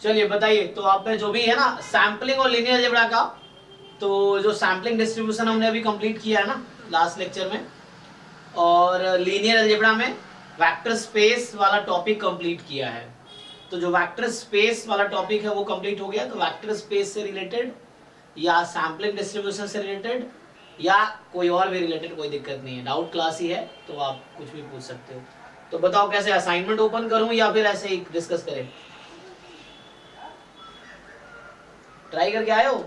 चलिए बताइए, तो आपने जो भी है ना सैम्पलिंग और लीनियर अलजेब्रा का, तो जो सैम्पलिंग डिस्ट्रीब्यूशन हमने अभी कंप्लीट किया है ना लास्ट लेक्चर में, और लीनियर अलजेब्रा में वेक्टर स्पेस वाला टॉपिक कंप्लीट किया है। तो जो वेक्टर स्पेस वाला टॉपिक है वो कंप्लीट हो गया। तो वेक्टर स्पेस से रिलेटेड या सैम्पलिंग डिस्ट्रीब्यूशन से रिलेटेड या कोई और भी रिलेटेड कोई दिक्कत नहीं है, डाउट क्लास ही है, तो आप कुछ भी पूछ सकते हो। तो बताओ कैसे, असाइनमेंट ओपन करूं या फिर ऐसे ही डिस्कस करें? ट्राई करके आए हो?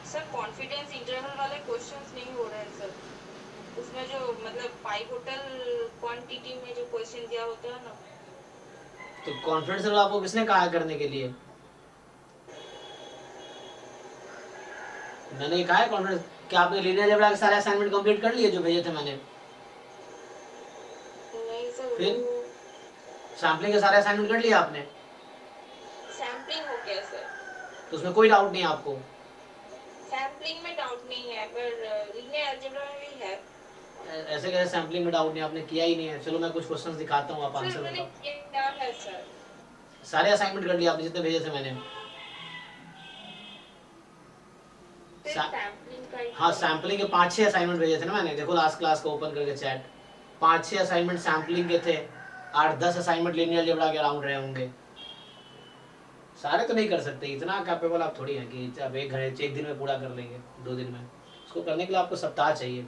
सर कॉन्फिडेंस इंटरवल वाले क्वेश्चंस नहीं हो रहे हैं सर। उसमें जो मतलब पाइवोटल क्वांटिटी में जो क्वेश्चन दिया होता है ना, तो कॉन्फिडेंस इंटरवल आपको किसने कहा करने के लिए? मैंने कहा है कॉन्फिडेंस। क्या आपने लीनियर अलजेब्रा के सारे असाइनमेंट कंप्लीट कर लिए जो भेजे थे मैंने? नहीं सर। फिर सैम्पलिंग के सारे असाइनमेंट कर लिए आपने? सैम्पलिंग हो गया सर। तो उसमें कोई डाउट नहीं है आपको? सैम्पलिंग में डाउट नहीं है, पर लीनियर अलजेब्रा में भी है। ऐसे कैसे सैम्पलिंग में डाउट नहीं, आपने किया ही नहीं है। चलो मैं कुछ क्वेश्चंस दिखाता हूँ, आप आंसर बताओ। क्या है सर? सारे असाइनमेंट कर लिए आपने जितने भेजे थे मैंने? हाँ, सैम्पलिंग के 5-6 असाइनमेंट भेजे थे ना मैंने। देखो लास्ट क्लास को ओपन करके चैट, 5-6 असाइनमेंट सैम्पलिंग के थे, 8-10 असाइनमेंट लीनियर अलजेब्रा के अराउंड रहे होंगे। सारे तो नहीं कर सकते, इतना कैपेबल आप थोड़ी हैं कि आप एक दिन में पूरा कर लेंगे, 2 दिन में। उसको करने के लिए आपको सप्ताह चाहिए।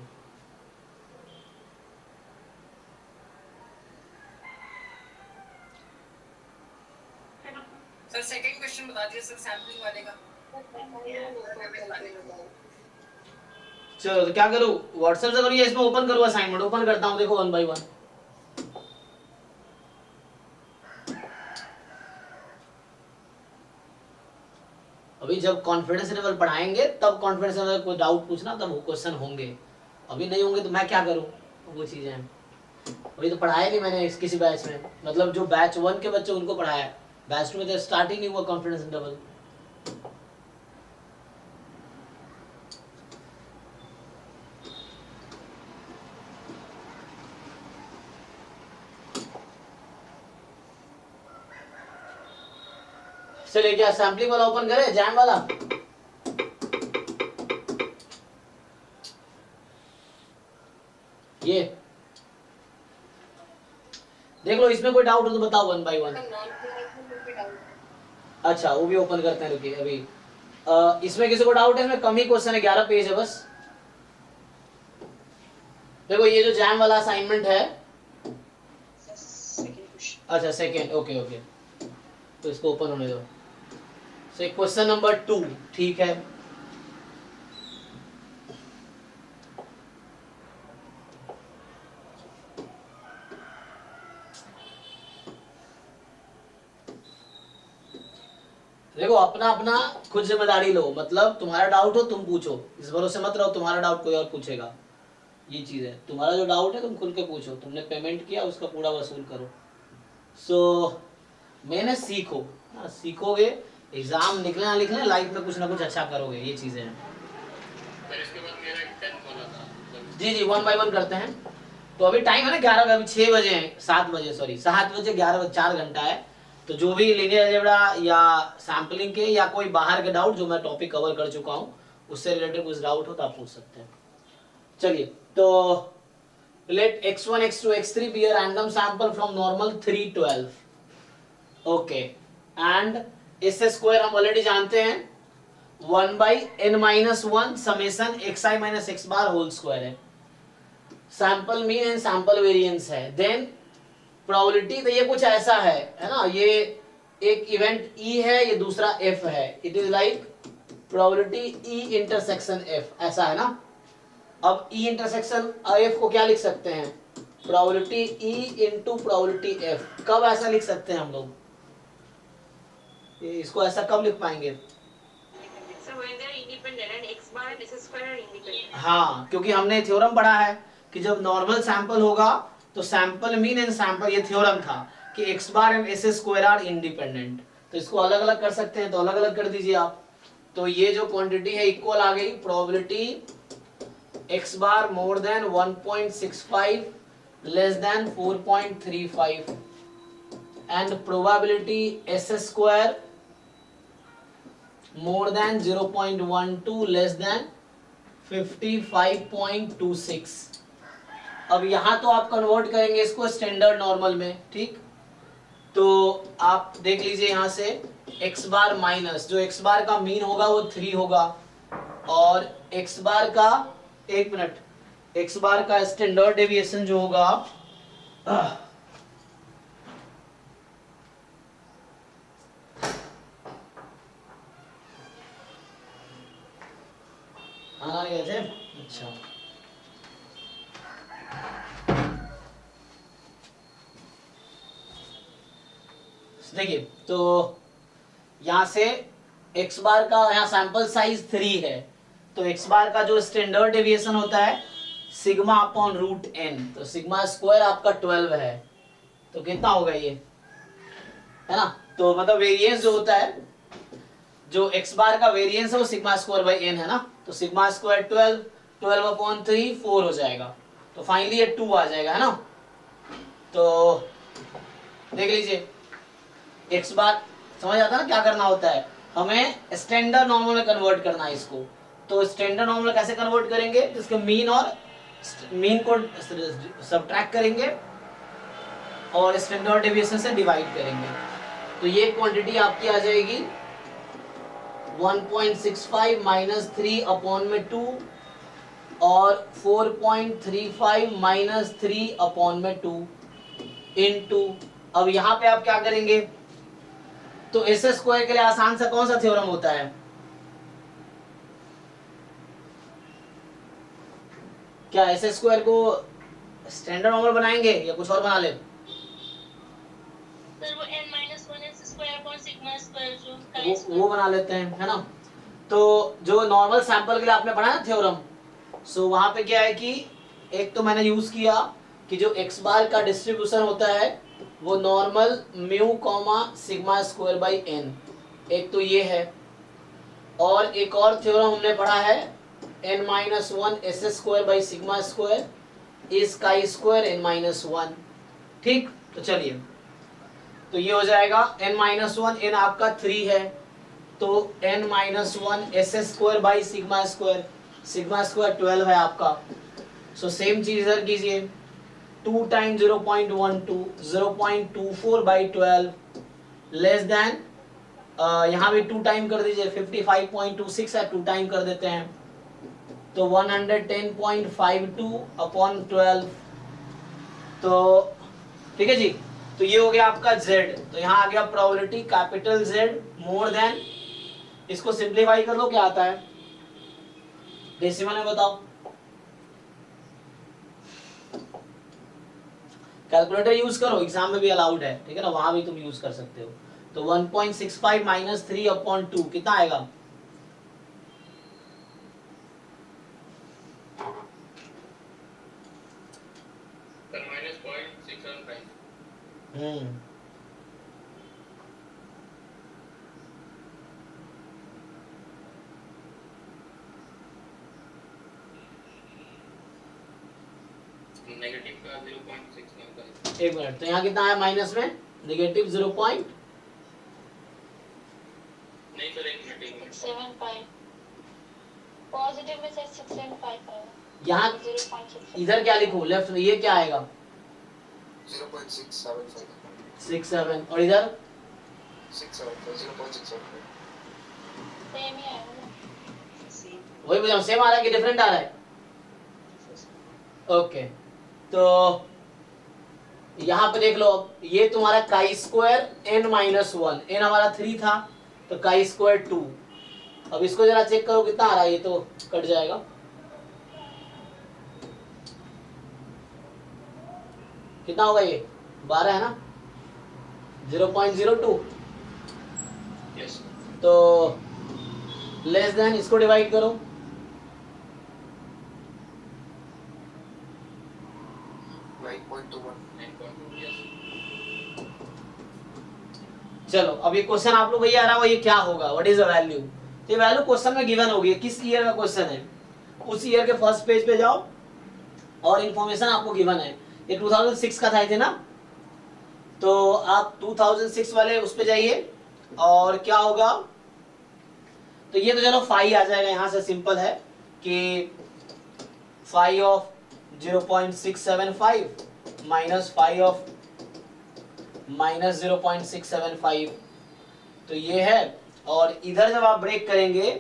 सर सेकंड क्वेश्चन बता दिया सर सैम्पलिंग वाले का। चलो तो क्या करूँ, व्हाट्सएप से करूँ या इसमें ओपन करूँ? असाइनमेंट ओपन करता हूँ, देखो 1 by 1। अभी जब कॉन्फिडेंस लेवल पढ़ाएंगे तब कॉन्फिडेंस लेवल कोई डाउट पूछना, तब वो क्वेश्चन होंगे। अभी नहीं होंगे तो मैं क्या करूँ, वो चीजें हैं। अभी तो पढ़ाया नहीं मैंने किसी बैच में, मतलब जो बैच 1 के बच्चे उनको पढ़ाया, बैच 2 में तो स्टार्ट ही नहीं हुआ कॉन्फिडेंस लेवल। चलिए क्या सैम्पलिंग वाला ओपन करें, जैम वाला? ये देख लो, इसमें कोई डाउट हो तो बताओ 1 by 1। अच्छा वो भी ओपन करते हैं, रुकिए अभी। इसमें किसी को डाउट है? इसमें कम ही क्वेश्चन है, 11 पेज है बस। देखो ये जो जैम वाला असाइनमेंट है, अच्छा सेकेंड, ओके ओके, तो इसको ओपन होने दो। सो क्वेश्चन नंबर 2, ठीक है। देखो अपना अपना खुद जिम्मेदारी लो, मतलब तुम्हारा डाउट हो तुम पूछो, इस भरोसे मत रहो तुम्हारा डाउट कोई और पूछेगा। ये चीज है, तुम्हारा जो डाउट है तुम खुल के पूछो, तुमने पेमेंट किया उसका पूरा वसूल करो। सो मैंने सीखो, सीखोगे, एग्जाम निकले ना निकले लाइफ में कुछ ना कुछ अच्छा करोगे, ये चीजें हैं। जी जी 1 by 1 करते हैं। तो अभी टाइम है ना 11 बजे, अभी 6 बजे हैं, 7 बजे सॉरी 7 बजे 11 बजे, 4 घंटा है। तो जो भी लीनियर अलजेब्रा या सैम्पलिंग के या कोई बाहर के डाउट जो मैं टॉपिक कवर कर चुका हूँ उससे रिलेटेड कुछ डाउट हो तो आप पूछ सकते हैं। चलिए तो let x1 x2 x3 be a random sample from normal 3 12। Okay, and इससे स्क्वायर हम ऑलरेडी जानते हैं 1 by n-1 summation xi minus x bar whole square है। Sample mean and sample variance है। देन प्रोबेबिलिटी, तो ये कुछ ऐसा है ना, ये एक इवेंट E है, ये दूसरा F है। It is like probability E intersection F, ऐसा है ना। अब E इंटरसेक्शन F को क्या लिख सकते हैं? Probability E into probability F। कब ऐसा लिख सकते हैं हम लोग? इसको ऐसा कब लिख पाएंगे? हाँ, क्योंकि हमने थ्योरम पढ़ा है कि जब नॉर्मल सैंपल होगा तो सैंपल मीन एंड सैंपल, ये थ्योरम था कि x bar and s square are independent. तो इसको अलग अलग कर सकते हैं, तो अलग अलग कर दीजिए आप। तो ये जो क्वांटिटी है इक्वल आ गई probability x bar more than 1.65 less than 4.35 and probability s square more than 0.12 less than 55.26। अब यहां तो आप कन्वर्ट करेंगे इसको स्टैंडर्ड नॉर्मल में, ठीक। तो आप देख लीजिए यहां से x बार माइनस जो x बार का मीन होगा वो 3 होगा और x बार का 1 मिनट x बार का स्टैंडर्ड डेविएशन जो होगा आना गए थे। अच्छा देखिए तो यहां से x बार का यहाँ सैंपल साइज 3 है तो x बार का जो स्टैंडर्ड डेविएशन होता है सिग्मा अपॉन रूट n, तो सिग्मा स्क्वायर आपका 12 है। तो कितना होगा ये, है ना। तो मतलब वेरिएंस जो होता है जो x बार का वेरिएंस है वो सिग्मा स्क्वायर बाई n है ना। तो सिग्मा स्क्वायर 12 अपॉन 3 4 हो जाएगा। तो फाइनली ये 2 आ जाएगा, है ना। तो देख लीजिए x बार समझ आता है ना क्या करना होता है, हमें स्टैंडर्ड नॉर्मल में कन्वर्ट करना है इसको। तो स्टैंडर्ड नॉर्मल कैसे कन्वर्ट करेंगे, इसके मीन और मीन को सबट्रैक्ट करेंगे और स्टैंडर्ड डेविएशन से डिवाइड करेंगे। तो ये क्वांटिटी आपकी आ जाएगी 1.65 माइनस 3 अपॉन में 2 और 4.35 माइनस 3 अपॉन में 2 इनटू। अब यहाँ पे आप क्या करेंगे, तो एस स्क्वायर के लिए आसान सा कौन सा थ्योरम होता है, क्या एस स्क्वायर को स्टैंडर्ड नॉर्मल बनाएंगे या कुछ और बना ले। सर वो n-1 square upon sigma square जो वो बना लेते हैं, है ना। तो जो नॉर्मल सैंपल के लिए आपने पढ़ा ना थ्योरम, सो वहां पे क्या है कि एक तो मैंने यूज किया कि जो x बार का डिस्ट्रीब्यूशन होता है वो normal mu comma sigma square by n, एक तो ये है। और एक और थ्योरम हमने पढ़ा है n-1 S square by sigma square is chi square n-1, ठीक। तो चलिए तो ये हो जाएगा n-1 n आपका 3 है तो n-1 S square by sigma square 12 है आपका। सो सेम चीज इधर कीजिए 2 टाइम 0.12 0.24 बाई 12 लेस देन यहाँ भी 2 टाइम कर दीजिए 55.26 है 2 टाइम कर देते हैं तो 110.52 अपॉन 12। तो ठीक है जी, तो ये हो गया आपका z। तो यहाँ आ गया probability capital Z more than, इसको सिंप्लीफाई कर लो क्या आता है डेसिमल में बताओ। कैलकुलेटर यूज करो, एग्जाम में भी अलाउड है, ठीक है ना, वहां भी तुम यूज कर सकते हो। तो 1.65 माइनस 3 अपॉन 2 कितना आएगा, नेगेटिव का 0.695। एक मिनट, तो यहाँ कितना आया माइनस में नेगेटिव 0. नहीं सर एक मिनट 675 पॉजिटिव में से 675 आएगा। यहाँ 0.6 इधर क्या लिखूं लेफ्ट में, ये क्या आएगा 0.675 67 और इधर 0.675 सेम ही आएगा ना। वही बताओ सेम आ रहा है कि डिफरेंट आ रहा है। ओके तो यहाँ पे देख लो, अब ये तुम्हारा काई स्क्वायर n-1, n हमारा 3 था तो काई स्क्वायर 2। अब इसको जरा चेक करो कितना आ रहा है, ये तो कट जाएगा। कितना होगा ये 12 है ना 0.02। यस तो लेस देन इसको डिवाइड करो 9.21 9.2 यस। चलो अब ये क्वेश्चन आप लोग भैया आ रहा हो ये क्या होगा, व्हाट इज द वैल्यू। ये वैल्यू क्वेश्चन में गिवन होगी। किस ईयर का क्वेश्चन है, उस ईयर के फर्स्ट पेज पे जाओ और इंफॉर्मेशन आपको गिवन है। ये 2006 का था थे ना, तो आप 2006 वाले उस पे जाइए और क्या होगा, तो ये तो चलो फाई आ जाएगा यहाँ से, सिंपल है कि phi of 0.675 minus phi of minus 0.675, तो ये है। और इधर जब आप ब्रेक करेंगे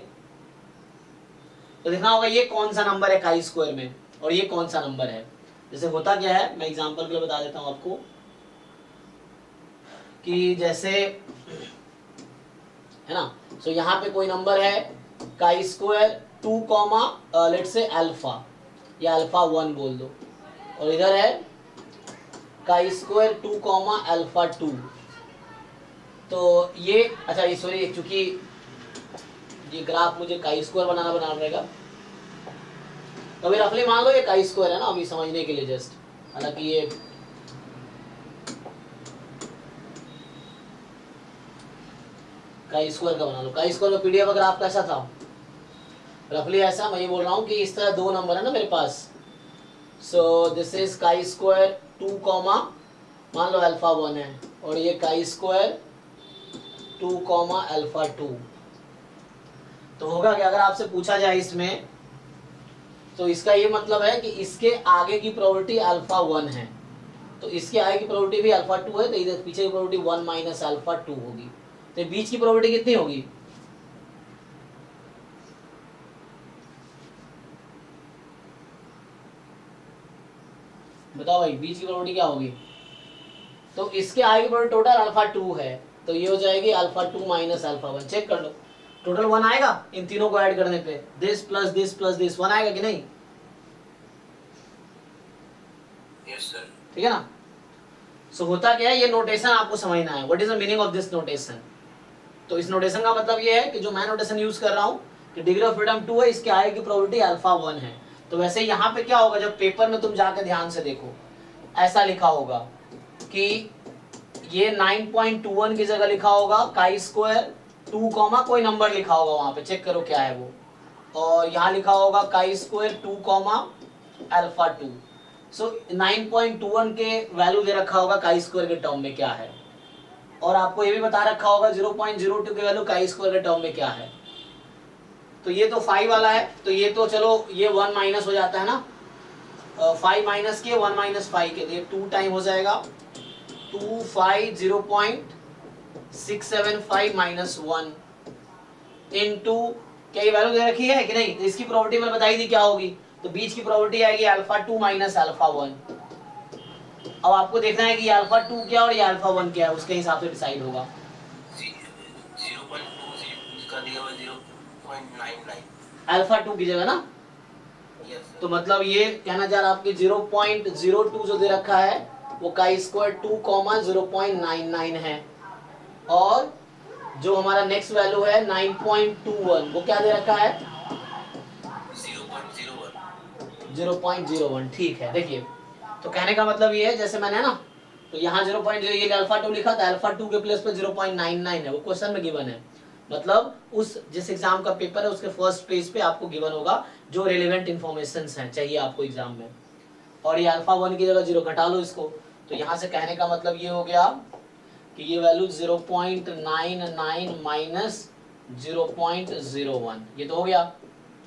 तो देखना होगा ये कौन सा नंबर है काई स्क्वायर में और ये कौन सा नंबर है। जैसे होता क्या है, मैं एग्जांपल के लिए बता देता हूं आपको कि जैसे है ना, सो यहाँ पे कोई नंबर है काई square 2 comma let's say alpha या अल्फा 1 बोल दो, और इधर है काई स्क्वायर 2 कॉमा अल्फा 2। तो ये अच्छा ये सॉरी, चूंकि ये ग्राफ मुझे काई स्क्वायर बनाना पड़ेगा, तो अभी रफली मान लो ये काई स्क्वायर है ना, अभी समझने के लिए जस्ट, हालांकि ये काई स्क्वायर का बना लो। काई स्क्वायर का पीडीएफ का ग्राफ कैसा था, रफली ऐसा। मैं ये बोल रहा हूँ कि इस तरह दो नंबर है ना मेरे पास, so this is chi square 2 comma मान लो अल्फा 1 है, और ये काई स्क्वायर 2 कॉमा अल्फा 2। तो होगा कि अगर आपसे पूछा जाए इसमें, तो इसका ये मतलब है कि इसके आगे की प्रोबेबिलिटी अल्फा 1 है, तो इसके आगे की प्रोबेबिलिटी भी अल्फा 2 है, तो इधर पीछे की प्रोबेबिलिटी 1 माइनस अल्फा 2 होगी। तो बीच की प्रोबेबिलिटी कितनी होगी, बताओ भाई, बीच की प्रोबेबिलिटी क्या होगी। तो इसके आगे की प्रोबेबिलिटी टोटल अल्फा 2 है, तो ये हो जाएगी अल्फा 2 माइनस अल्फा 1। चेक कर लो, टोटल 1 आएगा इन तीनों को ऐड करने पे, this plus this plus this 1 आएगा कि नहीं। Yes sir. ठीक है ना। सो होता क्या है, ये नोटेशन आपको समझना है, what is the meaning of this notation. तो इस नोटेशन का मतलब ये है कि जो मैं नोटेशन यूज कर रहा हूँ कि डिग्री ऑफ फ्रीडम 2 है, इसके आगे की प्रोबेबिलिटी अल्फा 1 है। तो वैसे यहाँ पे क्या होगा, जब पेपर में तुम जाकर ध्यान से देखो, ऐसा लिखा होगा कि ये 9.21 की जगह लिखा होगा काई स्क्वायर 2 कॉमा कोई नंबर लिखा होगा वहां पे, चेक करो क्या है वो, और यहाँ लिखा होगा काई स्क्वायर 2 कॉमा अल्फा 2। सो 9.21 के वैल्यू दे रखा होगा काई स्क्वायर के टर्म में क्या है, और आपको ये भी बता रखा होगा 0.02 के वैल्यू काई स्क्वायर के टर्म में क्या है। तो ये तो 5 वाला है, तो ये तो चलो ये 1 माइनस हो जाता है ना, 5 माइनस के 1 माइनस 5 के, ये 2 टाइम हो जाएगा 2 5 0.675 माइनस 1 इनटू क्या ये वैल्यू दे रखी है कि नहीं। तो इसकी प्रॉपर्टी मैंने बताई थी क्या होगी, तो बीच की प्रॉपर्टी आएगी अल्फा 2 माइनस अल्फा 1। अब आपको देखना है कि ये अल्फा 2 क्या और ये अल्फा 1 क्या है, उसके हिसाब से डिसाइड होगा। 0.2 का दिया हुआ 0.99 अल्फा 2 की जगह ना, तो मतलब ये कहना चाह रहा आपकी 0.02 जो दे रखा है वो काई स्क्वायर 2 कॉमा 0.99 है, और जो हमारा नेक्स्ट वैल्यू है 9.21 वो क्या दे रखा है 0.01। ठीक है, देखिए तो कहने का मतलब ये है, जैसे मैंने ना तो यहाँ 0.0 ये अल्फा 2 लिखा था, अल्फा 2 के प्लेस पे 0.99 है, वो क्वेश्चन में गिवन है। मतलब उस जिस एग्जाम का पेपर है उसके फर्स्ट पेज पे आपको गिवन होगा जो रेलेवेंट इन्फॉर्मेशंस हैं चाहिए आपको एग्जाम में, और ये अल्फा 1 की जगह 0 घटा लो इसको। तो यहाँ से कहने का मतलब ये हो गया कि ये वैल्यू 0.99 माइनस 0.01, ये तो हो गया।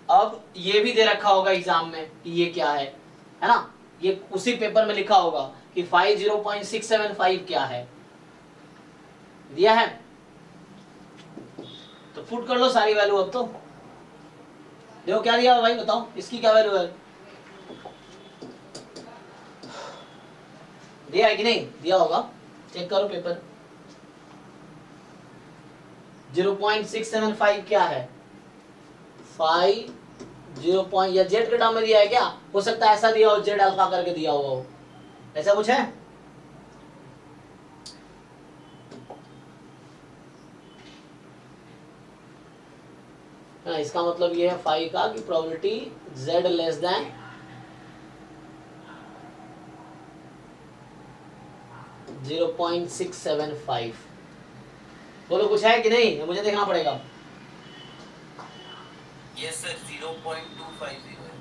अब ये भी दे रखा होगा एग्जाम में कि ये क्या है ना, ये उसी पेपर में लिखा होगा कि 0.675 क्या है, दिया है। तो पुट कर लो सारी वैल्यू। अब तो देखो क्या दिया भाई, बताओ इसकी क्या वैल्यू है, दिया है कि नहीं दिया होगा, चेक करो पेपर। 0.675 क्या है 5 0. या जेड के टर्म में दिया है क्या, हो सकता है ऐसा दिया हो जेड अल्फा करके दिया हुआ हो, ऐसा कुछ है। इसका मतलब ये है 5 का कि प्रोबेबिलिटी z लेस देन 0.675। बोलो कुछ है कि नहीं, मुझे देखना पड़ेगा। यस सर 0.250 है।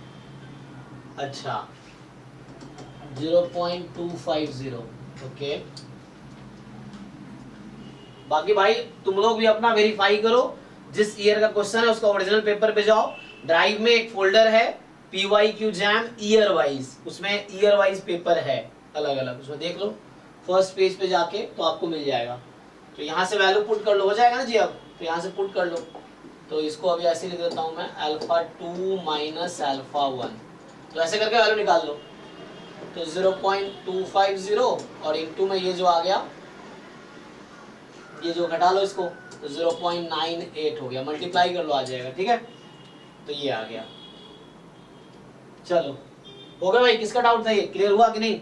अच्छा 0.250 ओके। बाकी भाई तुम लोग भी अपना वेरीफाई करो, जिस ईयर का क्वेश्चन है उसका ओरिजिनल पेपर पे जाओ, ड्राइव में एक फोल्डर है PYQ जैम ईयर वाइज, उसमें ईयर वाइज पेपर है अलग अलग, उसमें देख लो फर्स्ट पेज पे जाके तो आपको मिल जाएगा। तो यहाँ से वैल्यू पुट कर लो, हो जाएगा ना जी अब, तो यहाँ से पुट कर लो। तो इसको अभी ऐसे लिख देता हूँ मैं α2 माइनस α1, तो ऐसे करके वैल्यू निकाल लो। तो 0.250 और इनटू में ये जो आ गया, ये जो घटा लो इसको, तो 0.98 हो गया, मल्टीप्लाई कर लो आ जाएगा, ठीक है। तो ये आ गया। चलो हो गया भाई, किसका डाउट था ये क्लियर हुआ कि नहीं?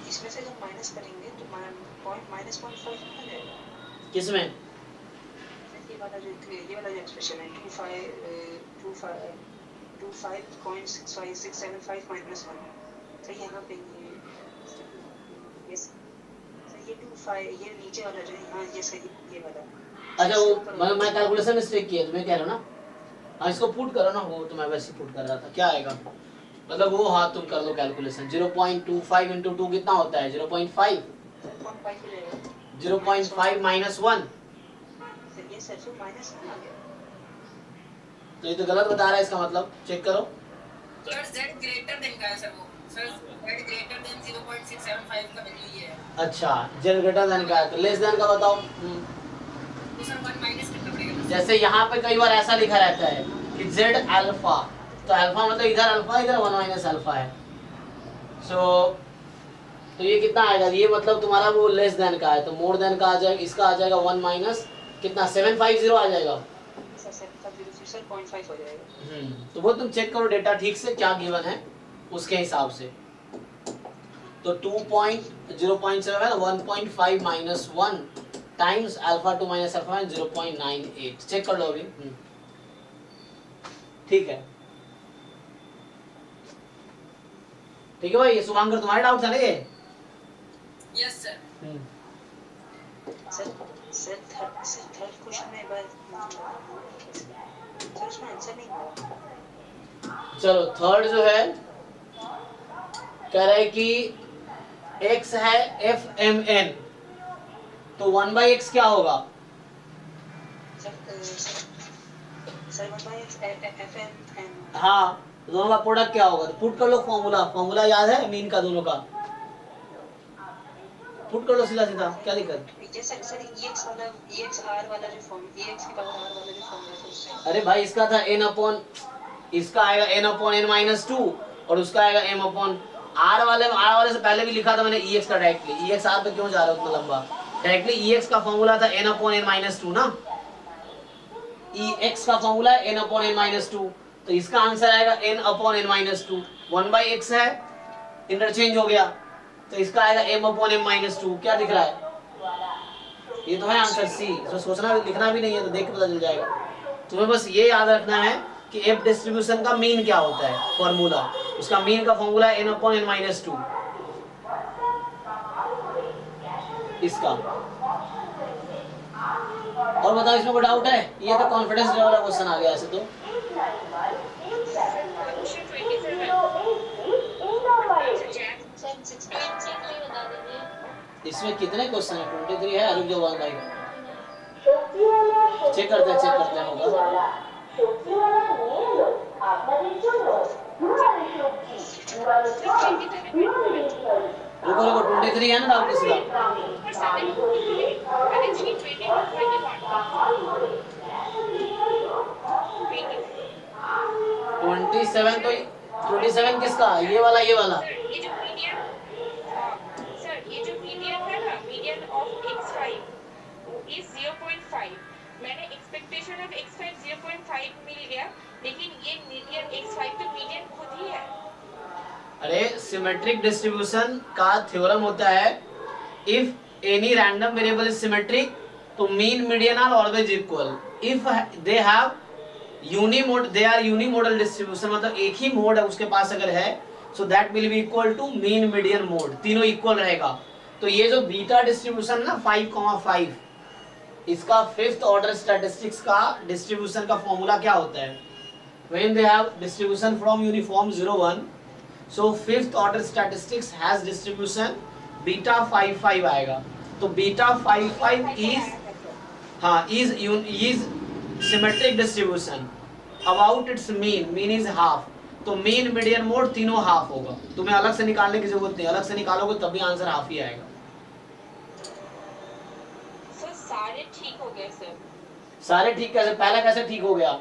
इसमें से जब माइनस करेंगे तो -0.5 आ जाएगा। किसमें? ये वाला जो एक्सप्रेशन है 25.65675 -1, तो यहाँ पे ये सर ये नीचे वाला जो यहाँ ये सही ये वाला। अच्छा वो मैं कैलकुलेशन मिस्टेक किया, तुम्हें कह रहा हूँ ना, हाँ इसको पुट करो ना, वो तो मैं वैसे पुट कर रहा था, क्या आएगा मतलब वो, हाँ तुम कर लो कैलकुलेशन। 0.25 इंटू 2 कितना होता है? 0.5 0.5 माइनस 1, ये सर फिर माइनस आ गया, तो ये तो गलत बता रहा है, इसका मतलब चेक करो। सर z ग्रेटर देन का है सर, वो सर z ग्रेटर देन 0.675 का वैल्यू ये है। अच्छा जेड ग्रेटर देन का है, तो लेस देन का बताओ। तो सर 1 माइनस करना पड़ेगा। जैसे यहाँ पे कई बार ऐसा लिखा रहता है कि जेड अल्फा, तो अल्फा मतलब इधर अल्फा, इधर 1 माइनस अल्फा है। तो ये कितना आएगा? ये मतलब तुम्हारा वो लेस देन का है, तो मोर देन का आ जाएगा, इसका आ जाएगा 1 माइनस कितना 750 आ जाएगा। सर 0.5 हो जाएगा। तो वो तुम चेक करो डेटा ठीक से क्या गिवन है उसके हिसाब से। तो 2.0.7 1.5 minus 1 times alpha 2 minus alpha 0.98, check कर लो अभी। ठीक है ठीक है भाई, ये शुभांकर तुम्हारे डाउट था ना ये? Yes sir. Sir third question में बस सर उसमें आंसर नहीं हुआ। चलो थर्ड जो है कह रहे कि x है fmn, तो 1/x क्या होगा? Sir 1/x fn। हाँ दोनों का प्रोडक्ट क्या होगा? तो पुट कर लो फॉर्मूला याद है मीन का, दोनों का पुट कर लो सीधा सीधा, क्या दिक्कत? सर ex वाला ex r वाला जो फॉर्म ex की पावर r वाला जो फॉर्मूला। अरे भाई इसका था इसका आएगा n/n-2 और उसका आएगा m/r वाले से पहले भी लिखा था मैंने ex का डायरेक्टली। ex r पे क्यों जा रहा है उतना लंबा? डायरेक्टली ex का फॉर्मूला था n/n-2 ना, ex का फॉर्मूला है n/n-2, तो इसका आंसर आएगा n/n-2। 1/x है, इंटरचेंज हो गया, तो इसका आएगा m/m-2। क्या दिख रहा है? ये तो है आंसर सी, इसमें सोचना लिखना भी नहीं है, तो देख के पता चल जाएगा। तुम्हें बस ये याद रखना है कि एफ डिस्ट्रीब्यूशन का मीन क्या होता है, फॉर्मूला, उसका मीन का फॉर्मूला है n/n-2 इसका। और बताओ इसमें कोई डाउट है? ये तो कॉन्फिडेंस लेवल वाला क्वेश्चन आ गया ऐसे तो। क्वेश्चन 27 सर 63 बता दीजिए। इसमें कितने क्वेश्चन है? 23 है। रुक जाओ भाई, चेक करते हैं होगा। रुको 23 है ना डाउट किसका? 27 तो 27 किसका? ये वाला ये जो मीडियन है ना, मीडियन ऑफ x5 इज 0.5। मैंने एक्सपेक्टेशन ऑफ x5 0.5 मिल गया, लेकिन ये मीडियन x5 तो मीडियन खुद ही है। अरे सिमेट्रिक डिस्ट्रीब्यूशन का थ्योरम होता है, if any random variable is symmetric तो mean median are always equal. If they have unimode, they are unimodal distribution, मतलब एक ही मोड है उसके पास अगर है, so that will be equal to mean median mode, तीनों इक्वल रहेगा। तो ये जो बीटा डिस्ट्रीब्यूशन ना 5,5, इसका फिफ्थ ऑर्डर स्टैटिस्टिक्स का डिस्ट्रीब्यूशन का फॉर्मूला क्या होता है? When they have distribution from uniform 0, 1, so fifth order statistics has distribution beta 5,5 आएगा। तो beta 5,5 is symmetric distribution about it's mean, mean is half. तो मीन मीडियन मोड तीनों half होगा, तुम्हें अलग से निकालने की जरूरत नहीं, अलग से निकालोगे तब भी आंसर हाफ ही आएगा। सर सारे ठीक हो गए सर। सारे ठीक कैसे? पहला कैसे ठीक हो गया?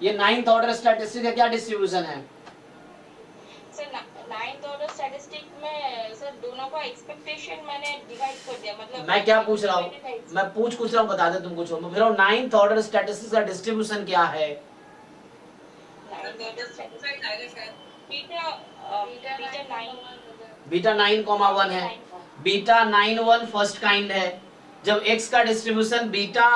ये नाइन्थ ऑर्डर स्टैटिस्टिक्स का क्या डिस्ट्रीब्यूशन है? सर नाइन्थ ऑर्डर स्टैटिस्टिक में सर दोनों का एक्सपेक्टेशन मैंने डिवाइड कर दिया, मतलब मैं क्या पूछ रहा हूँ, मैं पूछ रहा हूँ, बता दे तुम कुछ। मैं फिर नाइन्थ ऑर्डर स्टैटिस्टिक्स का डिस्ट्रीब्यूशन क्या है? नाइन्थ ऑर्डर स्टैटिस्टिक आएगा शायद बीटा 9,1 है। बीटा 9,1 फर्स्ट काइंड है। जब x का डिस्ट्रीब्यूशन बीटा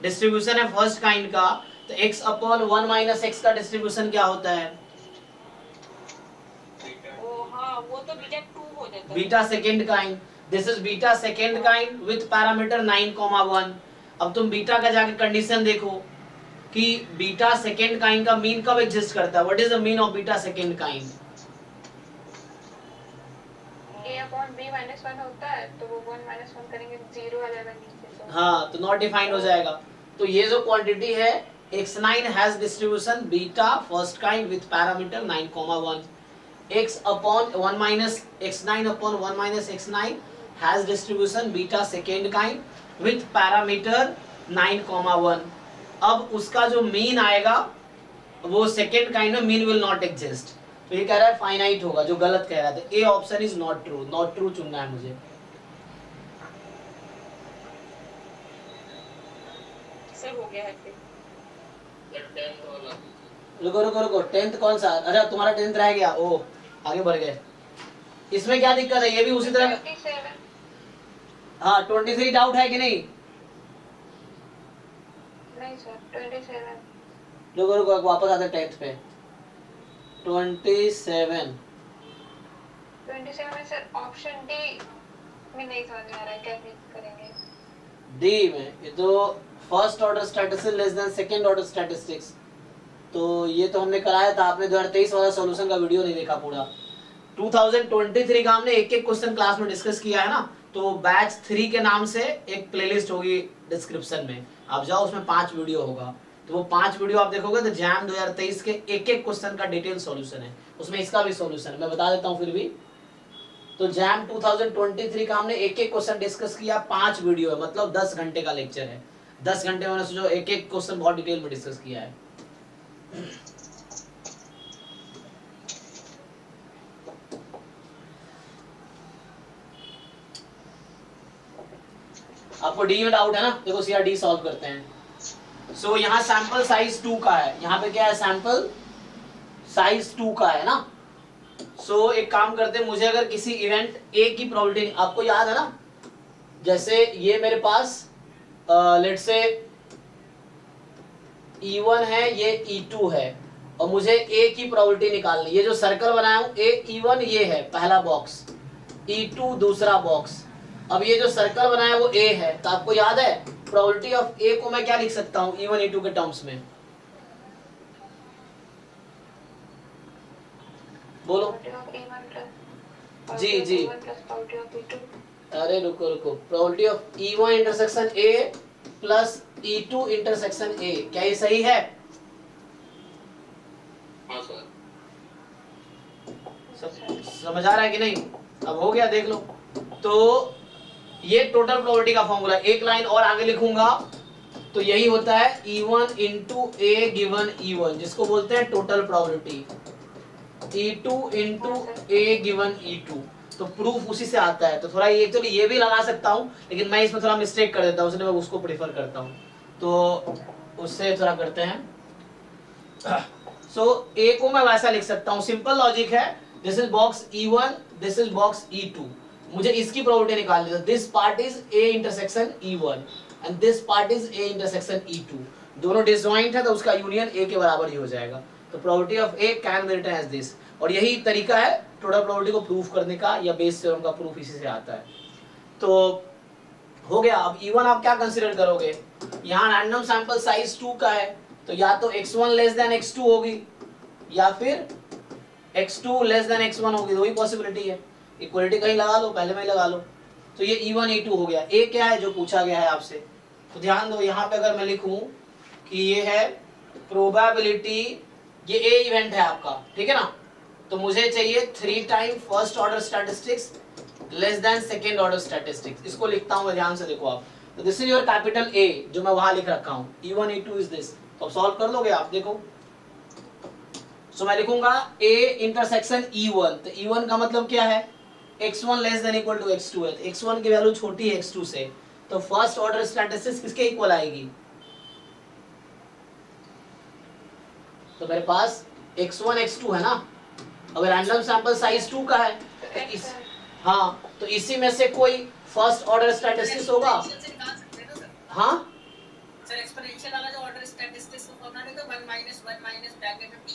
डिस्ट्रीब्यूशन है फर्स्ट काइंड का, तो x अपॉन 1 माइनस x का डिस्ट्रीब्यूशन क्या होता है? वो तो बीटा 2 हो जाता है। Beta second kind. This is beta second kind with parameter 9,1। अब तुम बीटा का जाके कंडीशन देखो कि बीटा सेकेंड काइंड का मीन कब एग्जिस्ट करता है। What is the mean of beta second kind? a/b-1 होता है, तो वो 1 - 1 करेंगे 0 आ जाएगा नीचे। तो हाँ, तो नॉट डिफाइंड हो जाएगा। तो ये जो क्वांटिटी है x9 has distribution beta first kind with parameter 9,1। x upon 1 minus x9 upon 1 minus x9 has distribution beta second kind with parameter 9,1। अब उसका जो मीन आएगा वो सेकेंड काइंड में मीन विल नॉट एग्जिस्ट। तो ये कह रहा है फाइनाइट होगा, जो गलत कह रहा था। A option is not true, not true चुनना है मुझे। सर हो गया है फिर। रुको रुको रुको, 10th कौन सा? अच्छा तुम्हारा 10th रह गया। ओ आगे बढ़ गए। इसमें क्या दिक्कत है? ये भी उसी तरह। 27 हाँ 23 डाउट है कि नहीं? नहीं सर 27 रुको रुको, वापस आते 10th पे। 27 में सर ऑप्शन डी में नहीं समझ में आ रहा है, कैसे करेंगे? डी में ये तो first order statistics less than second order statistics. तो ये तो हमने कराया था, आपने 2023 वाला सॉल्यूशन का वीडियो नहीं देखा पूरा। 2023 का हमने एक एक क्वेश्चन क्लास में डिस्कस किया है ना। तो बैच 3 के नाम से एक प्लेलिस्ट होगी डिस्क्रिप्शन में, आप जाओ, उसमें 5 वीडियो होगा। तो वो 5 वीडियो आप देखोगे तो जैम 2023 के एक एक क्वेश्चन का डिटेल सॉल्यूशन है, उसमें इसका भी सॉल्यूशन है, मैं बता देता हूँ फिर भी। तो जैम 2023 का हमने एक एक क्वेश्चन डिस्कस किया, 5 वीडियो है, मतलब 10 घंटे का लेक्चर है। 10 घंटे में जो एक एक क्वेश्चन बहुत डिटेल में डिस्कस किया है। आपको डी में डाउट है ना? देखो सीआर डी सॉल्व करते हैं। सो यहाँ सैंपल साइज 2 का है, यहाँ पे क्या है? सैंपल साइज 2 का है ना। सो एक काम करते हैं, मुझे अगर किसी इवेंट ए की प्रोबेबिलिटी, आपको याद है ना, जैसे ये मेरे पास लेट्स से E1 है, ये E2 है, और मुझे ए की प्रोबेबिलिटी निकालनी। ये जो सर्कल बनाया हूं ए E1 ये है पहला बॉक्स, E2 दूसरा बॉक्स। अब ये जो सर्कल बनाया वो ए है, तो आपको याद है प्रोबेबिलिटी ऑफ ए को मैं क्या लिख सकता हूँ E1 E2 के टर्म्स में? बोलो जी जी। अरे रुको रुको, probability of E1 intersection A plus E2 intersection A, क्या ये सही है? हाँ सर। समझ आ रहा है कि नहीं? अब हो गया, देख लो। तो ये टोटल प्रोबेबिलिटी का फॉर्मूला, एक लाइन और आगे लिखूंगा तो यही होता है E1 इंटू ए गिवन E1, जिसको बोलते हैं टोटल प्रोबेबिलिटी। E2 इंटू ए गिवन E2, तो प्रूफ उसी से आता है। तो थोड़ा ये एक्चुअली ये भी लगा सकता हूँ, लेकिन मैं इसमें थोड़ा मिस्टेक कर देता हूँ, इसलिए मैं उसको प्रेफर करता हूँ। तो उससे थोड़ा करते हैं। सो ए को मैं वैसा लिख सकता हूँ, सिंपल लॉजिक है। This is box E1, this is box E2, मुझे इसकी प्रोबेबिलिटी निकालनी है। This part is A intersection E1 and this part is A intersection E2, दोनों डिसजॉइंट है तो उसका यूनियन ए के बराबर ही हो जाएगा। तो probability of A can be written as this, और यही तरीका है टोटल प्रोबेबिलिटी को प्रूफ करने का, या बेस थ्योरम का प्रूफ इसी से आता है। तो हो गया। अब इवन आप क्या कंसीडर करोगे, यहाँ रैंडम सैंपल साइज 2 का है, तो या तो x1 लेस देन x2 होगी या फिर x2 लेस देन x1 होगी, वही पॉसिबिलिटी है। इक्वलिटी कहीं लगा लो, पहले में ही लगा लो। तो ये E1 E2 हो गया। ए क्या है जो पूछा गया है आपसे, तो ध्यान दो यहाँ पे अगर मैं लिखूं कि ये है प्रोबेबिलिटी, ये ए इवेंट है आपका, ठीक है ना, तो मुझे चाहिए 3 time first order statistics less than second order statistics. इसको लिखता हूं मैं, ध्यान से देखो आप। तो this is your capital A जो मैं वहां लिख रखा हूं, E1 E2 इज दिस। तो सॉल्व कर लोगे आप, देखो। सो मैं लिखूंगा a इंटरसेक्शन E1, तो E1 का मतलब क्या है, x1 less than equal to x2 है, तो x1 की वैल्यू छोटी है x2 से, तो फर्स्ट ऑर्डर स्टैटिस्टिक्स किसके इक्वल आएगी, तो मेरे पास x1 x2 है ना। अब रैंडम सैंपल साइज 2 का है, तो इस, हाँ, तो इसी में से कोई फर्स्ट ऑर्डर स्टैटिस्टिक्स होगा। हाँ सर एक्सपोनेंशियल वाला जो ऑर्डर स्टैटिस्टिक्स को करना है तो 1 माइनस ब्रैकेट में t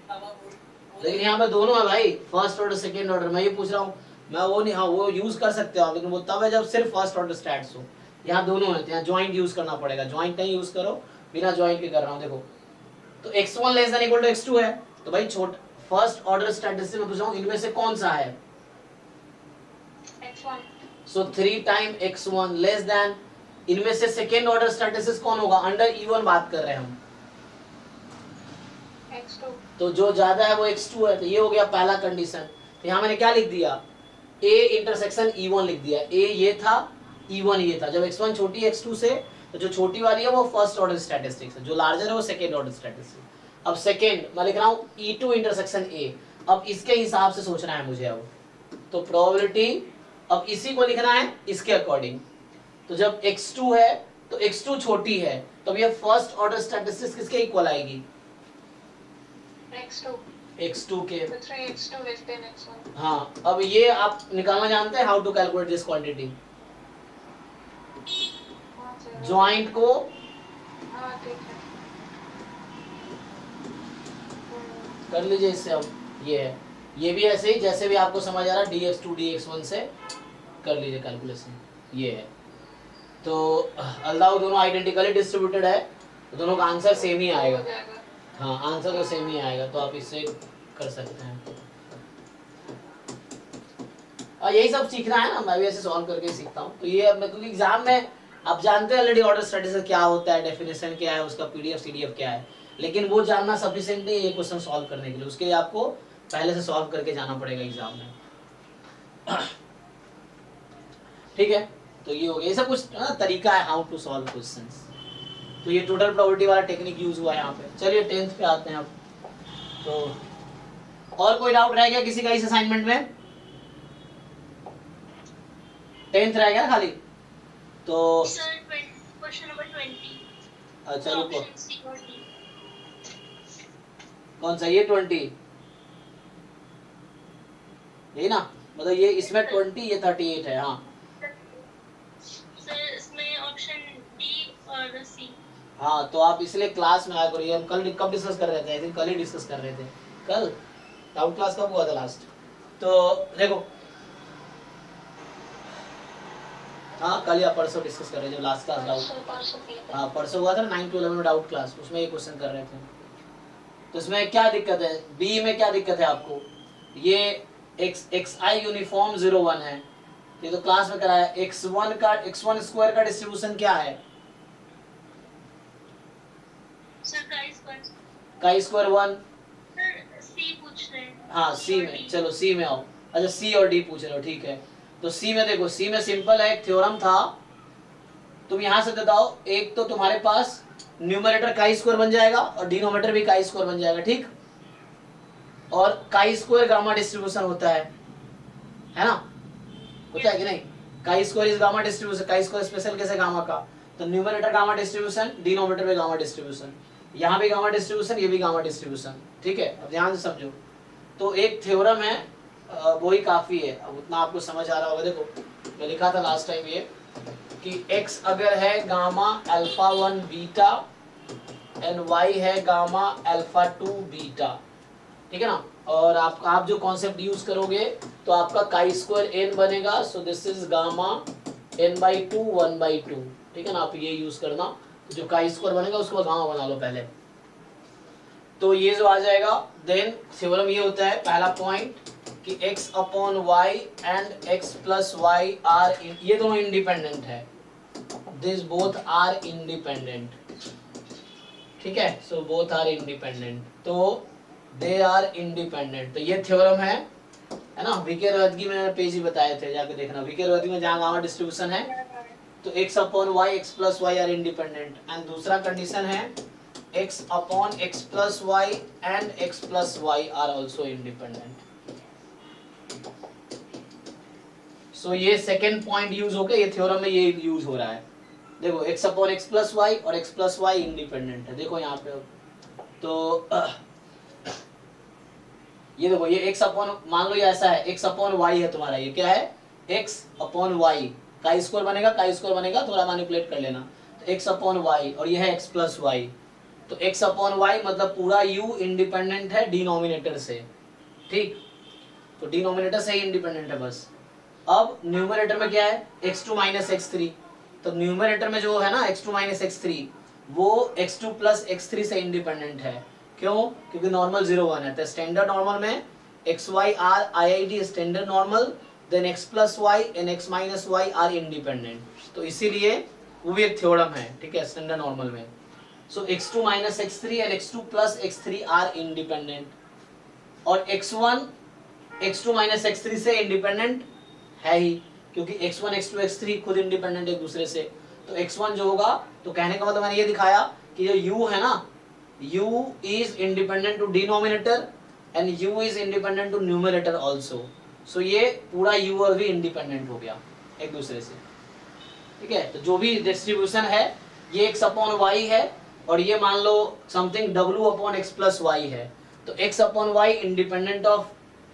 पावर, लेकिन यहाँ पे दोनों है भाई, फर्स्ट ऑर्डर सेकेंड ऑर्डर। मैं ये पूछ रहा हूँ, मैं वो नहीं, हाँ वो यूज कर सकते हो, लेकिन वो तब है जब सिर्फ फर्स्ट ऑर्डर स्टैट्स हो। यहाँ दोनों है, यहाँ ज्वाइंट यूज करना पड़ेगा। ज्वाइंट नहीं यूज करो, बिना ज्वाइंट के कर रहा हूँ, देखो। तो x1 less than equal to x2 है, तो भाई छोटा फर्स्ट ऑर्डर स्टैटिस्टिक्स में पूछ रहा हूँ इनमें से कौन सा है, x1 सो 3 टाइम x1 लेस देन, इनमें से सेकेंड ऑर्डर स्टैटिस्टिक्स कौन होगा, अंडर E1 बात कर रहे हैं हम, x2 तो जो ज्यादा है वो x2 है। तो ये हो गया पहला कंडीशन। तो यहाँ मैंने क्या लिख दिया, a इंटरसेक्शन E1 लिख दिया। a ये था, E1 ये था। जब x1 छोटी है x2 से, तो जो छोटी वाली है वो फर्स्ट ऑर्डर स्टैटिस्टिक्स है, जो लार्जर है वो सेकेंड ऑर्डर स्टैटिस्टिक्स। अब सेकेंड मैं लिख रहा हूँ E2 इंटरसेक्शन a। अब इसके हिसाब से सोचना है मुझे अब, तो प्रोबेबिलिटी अब इसी को लिखना है इसके अकॉर्डिंग। तो जब x2 है तो x2 छोटी है, तो अब ये फर्स्ट ऑर्डर स्टैटिस्टिक्स किसके इक्वल आएगी, x2 x2 के। तो 3x2 less than x1 हाँ, अब ये आप निकालना जानते हैं, how to calculate this quantity. हाँ सर ज्वाइंट को हाँ ठीक है कर लीजिए इससे। अब ये है, ये भी ऐसे ही जैसे भी आपको समझ आ रहा है, dx2 dx1 से कर लीजिए कैलकुलेशन। ये है, तो अल्लाह दोनों आइडेंटिकली डिस्ट्रीब्यूटेड है, तो दोनों का आंसर सेम ही आएगा। हो जाएगा। हाँ, आंसर तो सेम ही आएगा, तो आप इससे कर सकते हैं। और यही सब सीखना है ना, मैं भी ऐसे सॉल्व करके सीखता हूँ। तो ये अब क्योंकि एग्जाम में आप जानते हैं ऑलरेडी ऑर्डर स्टैटिस्टिक्स क्या होता है, डेफिनेशन क्या है उसका, पीडीएफ सीडीएफ क्या है, लेकिन वो जानना सफिशिएंट नहीं है ये क्वेश्चन सॉल्व करने के लिए। उसके लिए आपको पहले से सॉल्व करके जाना पड़ेगा एग्जाम में। ठीक है, तो ये हो गया, ये सब कुछ तरीका है हाउ टू सॉल्व क्वेश्चंस। तो ये टोटल प्रोबेबिलिटी वाला टेक्निक यूज हुआ है यहाँ पे। चलिए 10th पे आते हैं अब। तो और कोई डाउट रह गया किसी का इस असाइनमेंट में? 10th रह गया खाली, तो सर क्वेश्चन नंबर 20 अच्छा रुको, ऑप्शन सी और डी। कौन सा ये 20, यही ना, मतलब ये इसमें 20 ये 38 है। हाँ सर इसमें ऑप्शन डी और सी। हाँ, तो आप इसलिए क्लास में आया करो। ये हम कल कब डिस्कस कर रहे थे, आई थिंक कल ही डिस्कस कर रहे थे। कल डाउट क्लास कब हुआ था लास्ट? तो देखो, हाँ कल या परसों डिस्कस कर रहे थे, लास्ट क्लास डाउट, हाँ परसों हुआ था 9 to 11 में डाउट क्लास, उसमें ये क्वेश्चन कर रहे थे। तो इसमें क्या दिक्कत है, बी में क्या दिक्कत है आपको, ये xi यूनिफॉर्म 0 1 है, ये तो क्लास में कराया। x1 स्क्वायर का डिस्ट्रीब्यूशन क्या है, सर का स्क्वायर 1। सर सी पूछ रहे हैं। हाँ सी में, चलो सी में आओ। अच्छा सी और डी पूछ रहे हो, ठीक है। तो सी में देखो, सी में सिंपल है, एक थ्योरम था, तुम यहां से बताओ, एक तो तुम्हारे पास न्यूमरेटर का स्क्वायर बन जाएगा और डिनोमिनेटर भी का स्क्वायर बन जाएगा, ठीक। और का स्क्वायर गामा डिस्ट्रीब्यूशन होता है ना, होता है कि नहीं? का स्क्वायर इज गामा डिस्ट्रीब्यूशन, का स्क्वायर स्पेशल केस है गामा का। तो न्यूमरेटर गामा डिस्ट्रीब्यूशन, डिनोमिनेटर भी गामा डिस्ट्रीब्यूशन, यहाँ भी गामा डिस्ट्रीब्यूशन, ये भी गामा डिस्ट्रीब्यूशन, ठीक है। अब ध्यान से समझो, तो एक थ्योरम है, वो ही काफी है। अब उतना आपको समझ आ रहा होगा। देखो मैं लिखा था लास्ट टाइम ये कि x अगर है gamma alpha 1 beta and y है गामा अल्फा टू बीटा, ठीक है ना। और आप जो कॉन्सेप्ट यूज करोगे तो आपका काई स्क्वायर n बनेगा, सो दिस इज गामा n/2 1/2, ठीक है ना। आप ये यूज करना, तो जो काई स्क्वायर बनेगा उसको गामा बना लो पहले, तो ये जो आ जाएगा। देन थ्योरम ये होता है, पहला पॉइंट कि x upon y and x plus y are, ये दोनों इंडिपेंडेंट है, दिस बोथ आर इंडिपेंडेंट, ठीक है। सो बोथ आर इंडिपेंडेंट, तो दे आर इंडिपेंडेंट, तो ये थ्योरम है ना। वीके रोहतगी में पेज ही बताए थे, जाके देखना। वीके रोहतगी में जहाँ गामा डिस्ट्रीब्यूशन है तो x upon y x plus y are independent, and दूसरा कंडीशन है x upon x plus y and x plus y are also independent. So ये सेकेंड पॉइंट यूज हो गया, ये थ्योरम में ये यूज हो रहा है। देखो x upon x plus y और x प्लस वाई इंडिपेंडेंट है, देखो यहाँ पे। तो ये देखो, ये x अपॉन, मान लो ये ऐसा है, x अपॉन वाई है तुम्हारा, ये क्या है x upon y, chi square बनेगा, काई स्क्वायर बनेगा, थोड़ा मैनिपुलेट कर लेना, तो x अपॉन वाई, और ये है x प्लस वाई, तो x अपॉन वाई मतलब पूरा u इंडिपेंडेंट है डिनोमिनेटर से, ठीक। तो डिनोमिनेटर से ही इंडिपेंडेंट है बस। अब न्यूमरेटर में क्या है, x2 माइनस x3, तो न्यूमरेटर में जो है ना x2 माइनस x3, वो x2 प्लस x3 से इंडिपेंडेंट है। क्यों? क्योंकि नॉर्मल 0 1 है, तो स्टैंडर्ड नॉर्मल में x y are IID standard normal, then x plus y and x minus y are independent, तो इसीलिए वो भी एक थ्योरम है, ठीक है, स्टैंडर्ड नॉर्मल में। So x2 minus x3 and x2 plus x3 are independent, और x1 x2 माइनस x3 से इंडिपेंडेंट है ही, क्योंकि x1 x2 x3 खुद इंडिपेंडेंट एक दूसरे से। तो x1 जो होगा, तो कहने का मतलब मैंने ये दिखाया कि जो u है ना, u is independent to denominator and u is independent to numerator also. So ये पूरा u और v इंडिपेंडेंट हो गया एक दूसरे से, ठीक है। तो जो भी डिस्ट्रीब्यूशन है, ये x अपॉन y है, और ये मान लो something w upon x plus y है, तो x upon y independent of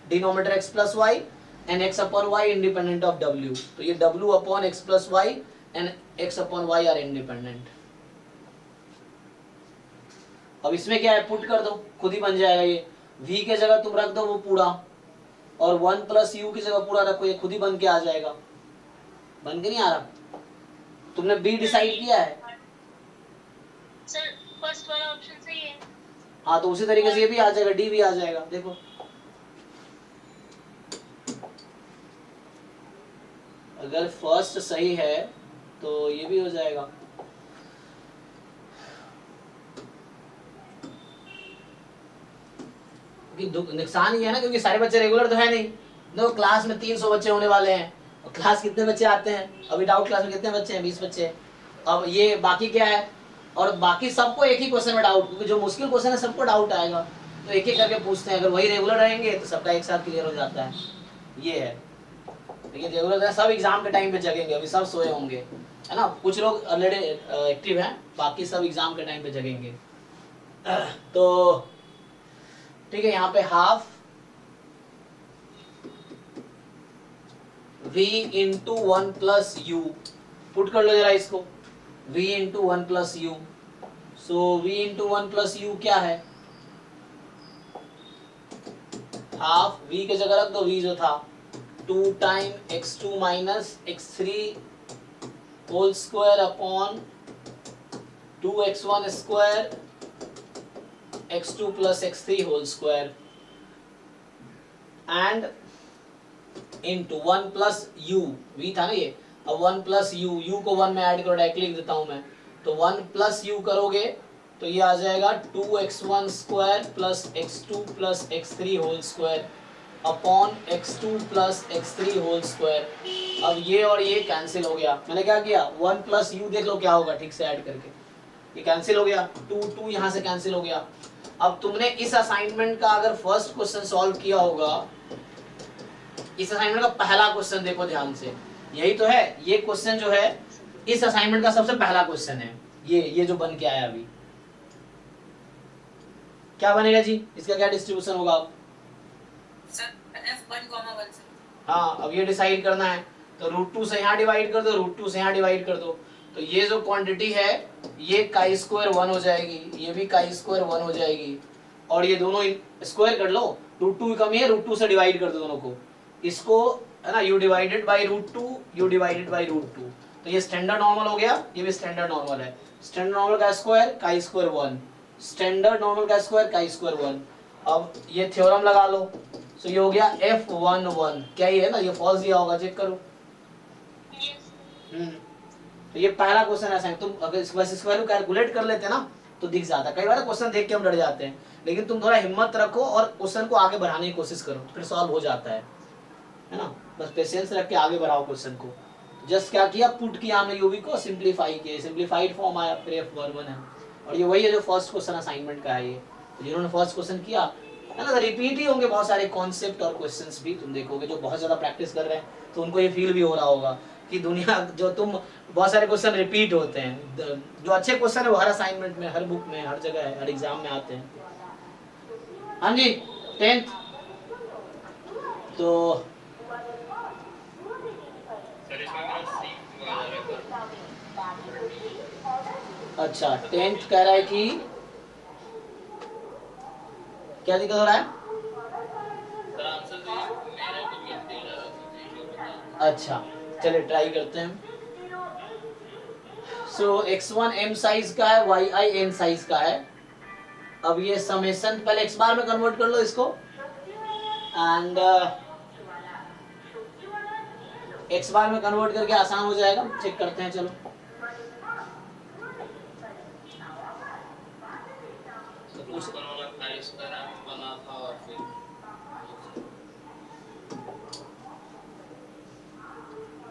denominator x plus y and x upon y independent of w, तो ये w upon x plus y and x upon y are independent. अब इसमें क्या है, put कर दो, खुद ही बन जाएगा ये। v के जगह तुम रख दो वो पूरा, और 1 प्लस u की जगह पूरा रखो, ये खुद ही बन के आ जाएगा। बन के नहीं आ रहा? तुमने b डिसाइड किया है? सर फर्स्ट वाला ऑप्शन सही है। हाँ, तो उसी तरीके से ये भी आ जाएगा, d भी आ जाएगा। देखो अगर फर्स्ट सही है तो ये भी हो जाएगा। नुकसान ही है ना, क्योंकि सारे बच्चे रेगुलर तो है नहीं। देखो क्लास में 300 बच्चे होने वाले हैं, और क्लास कितने बच्चे आते हैं? अभी डाउट क्लास में कितने बच्चे हैं? 20 बच्चे। अब ये बाकी क्या है, और बाकी सबको एक ही क्वेश्चन में डाउट, क्योंकि जो मुश्किल क्वेश्चन है सबको डाउट आएगा, तो एक एक करके पूछते हैं। अगर वही रेगुलर रहेंगे तो सबका एक साथ क्लियर हो जाता है। ये है, लेकिन रेगुलर सब एग्जाम के टाइम पे जगेंगे, अभी सब सोए होंगे, है ना। कुछ लोग ऑलरेडी एक्टिव हैं, बाकी सब एग्जाम के टाइम पे जगेंगे। तो ठीक है, यहाँ पे half v into 1 plus you, put कर लो जरा इसको, v into 1 plus you. So v into 1 plus you क्या है, हाफ v के जगह रख दो, v जो था 2 time x2 minus x3 whole square upon 2x1 square x2 plus x3 whole square and into 1 plus u, v था ना ये, अब 1 प्लस u, u को 1 में ऐड करो, डायरेक्टली लिख देता हूं मैं, तो 1 प्लस u करोगे तो ये आ जाएगा 2x1 square plus x2 plus x3 whole square upon x2 plus x3 whole square. अब ये और ये कैंसिल हो गया, मैंने क्या किया, 1 प्लस u देख लो क्या होगा, ठीक से ऐड करके ये कैंसिल हो गया, 2 यहाँ से कैंसिल हो गया। अब तुमने इस असाइनमेंट का अगर फर्स्ट क्वेश्चन सॉल्व किया होगा, इस असाइनमेंट का पहला क्वेश्चन देखो ध्यान से, यही तो है ये क्वेश्चन जो है इस असाइनमेंट का सबसे पहला क्वेश्चन है, ये जो बन के आया अभी। क्या बनेगा जी, इसका क्या डिस्ट्रीब्यूशन होगा? सर f1, 1 से। हाँ, अब ये डिसाइड करना है, तो √2 से यहाँ डिवाइड कर दो, √2 से यहाँ डिवाइड कर दो, तो ये जो क्वांटिटी है ये काई स्क्वायर 1 हो जाएगी, ये भी काई स्क्वायर 1 हो जाएगी, और ये दोनों स्क्वायर कर लो, √2 कमी है, √2 से डिवाइड कर दो दोनों को, इसको है ना, you divided by √2, you divided by √2, तो ये स्टैंडर्ड नॉर्मल हो गया, ये भी स्टैंडर्ड नॉर्मल है। स्टैंडर्ड नॉर्मल का square chi square 1, standard normal का स्क्वायर काई स्क्वायर 1। अब ये थ्योरम लगा लो, सो ये हो गया F11, क्या ये है ना, ये फॉल्स दिया होगा, चेक करो। तो ये पहला क्वेश्चन ऐसा है, तुम अगर इस वैल्यू कैलकुलेट कर लेते ना तो दिख जाता। कई बार क्वेश्चन देख के हम डर जाते हैं, लेकिन तुम थोड़ा हिम्मत रखो और क्वेश्चन को आगे बढ़ाने की कोशिश करो, फिर सॉल्व हो जाता है ना। बस पेशेंस रख के आगे बढ़ाओ क्वेश्चन को। जस्ट क्या किया, पुट किया हमने यूवी को, सिंप्लीफाई किया, सिंप्लीफाइड फॉर्म आया, फिर F11 है, और ये वही है जो फर्स्ट क्वेश्चन असाइनमेंट का है। ये तो जिन्होंने फर्स्ट क्वेश्चन किया है ना, रिपीट ही होंगे बहुत सारे कॉन्सेप्ट और क्वेश्चंस भी, तुम देखोगे जो बहुत ज्यादा प्रैक्टिस कर रहे हैं तो उनको ये फील भी हो रहा होगा कि दुनिया जो तुम बहुत सारे क्वेश्चन रिपीट होते हैं। जो अच्छे क्वेश्चन है वो हर असाइनमेंट में, हर बुक में, हर जगह है, हर एग्जाम में आते हैं। हाँ जी 10th, तो अच्छा 10th कह रहा है कि क्या दिक्कत हो रहा है? अच्छा चलिए ट्राई करते हैं। सो x1 m साइज का है, yi n साइज का है। अब ये समेशन पहले x बार में कन्वर्ट कर लो इसको, एंड x बार में कन्वर्ट करके आसान हो जाएगा, चेक करते हैं। चलो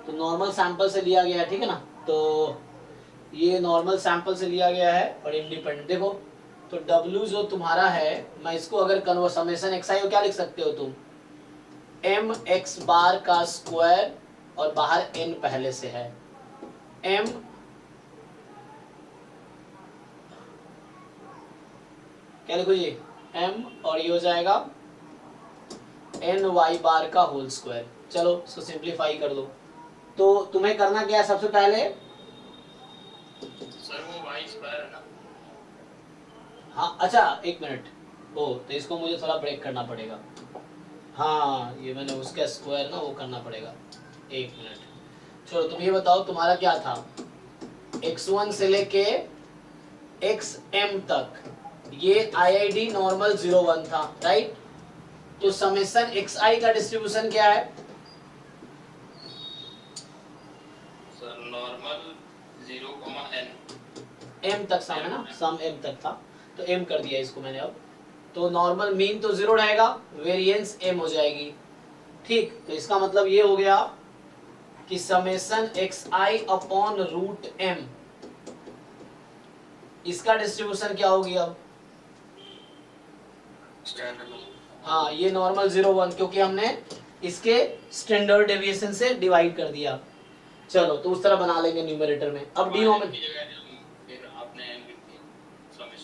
तो नॉर्मल सैंपल से लिया गया है, ठीक है ना, तो ये नॉर्मल सैंपल से लिया गया है और इंडिपेंडेंट। देखो तो W जो तुम्हारा है, मैं इसको अगर कन्वर्ट समेशन xi को क्या लिख सकते हो तुम, m x बार का स्क्वायर और बाहर n पहले से है, m क्या लिखो ये m, और ये हो जाएगा n y बार का होल स्क्वायर। चलो इसको सिंप्लीफाई कर दो। तो तुम्हें करना क्या है, सबसे पहले सर वो y स्क्वायर है ना। हाँ अच्छा एक मिनट, ओ तो इसको मुझे थोड़ा ब्रेक करना पड़ेगा। हाँ ये मैंने उसका स्क्वायर ना वो करना पड़ेगा, एक मिनट। चलो तुम ये बताओ तुम्हारा क्या था, x1 से लेके xm तक ये IID नॉर्मल 0 1 था, राइट। तो समेशन xi का डिस्ट्रीब्यूशन क्या है? सर नॉर्मल 0,n m तक सम है ना, सम m तक था तो m कर दिया इसको मैंने। अब तो नॉर्मल मीन तो 0 रहेगा, वेरिएंस m हो जाएगी, ठीक। तो इसका मतलब ये हो गया कि समेशन xi अपॉन √m, इसका डिस्ट्रीब्यूशन क्या होगी अब? हाँ ये नॉर्मल 0 1, क्योंकि हमने इसके स्टैंडर्ड डेविएशन से डिवाइड कर दिया। चलो तो उस तरह बना लेंगे न्यूमरेटर में। अब डिनोमिनेटर,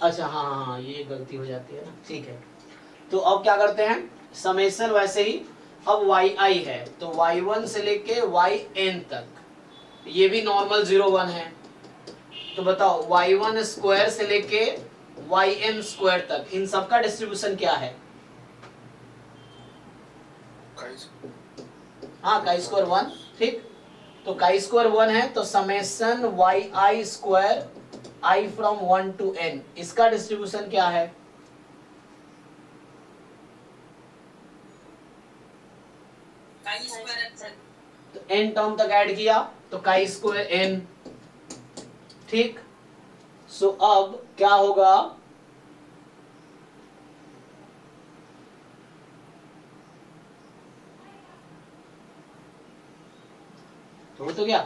अच्छा हाँ हाँ ये गलती हो जाती है ना, ठीक है। तो अब क्या करते हैं, समेशन वैसे ही अब yi है, तो y1 से लेके yn तक ये भी नॉर्मल 0 1 है। तो बताओ y1 स्क्वायर से लेके yn स्क्वायर तक इन सब का डिस्ट्रीब्यूशन क्या है? हाँ काई स्क्वायर 1, ठीक। तो काई स्क्वायर 1 है, तो summation yi square I from 1 to n, इसका डिस्ट्रीब्यूशन क्या है? तो n टर्म तक ऐड किया तो काई स्क्वायर n, ठीक। सो अब क्या होगा, तो क्या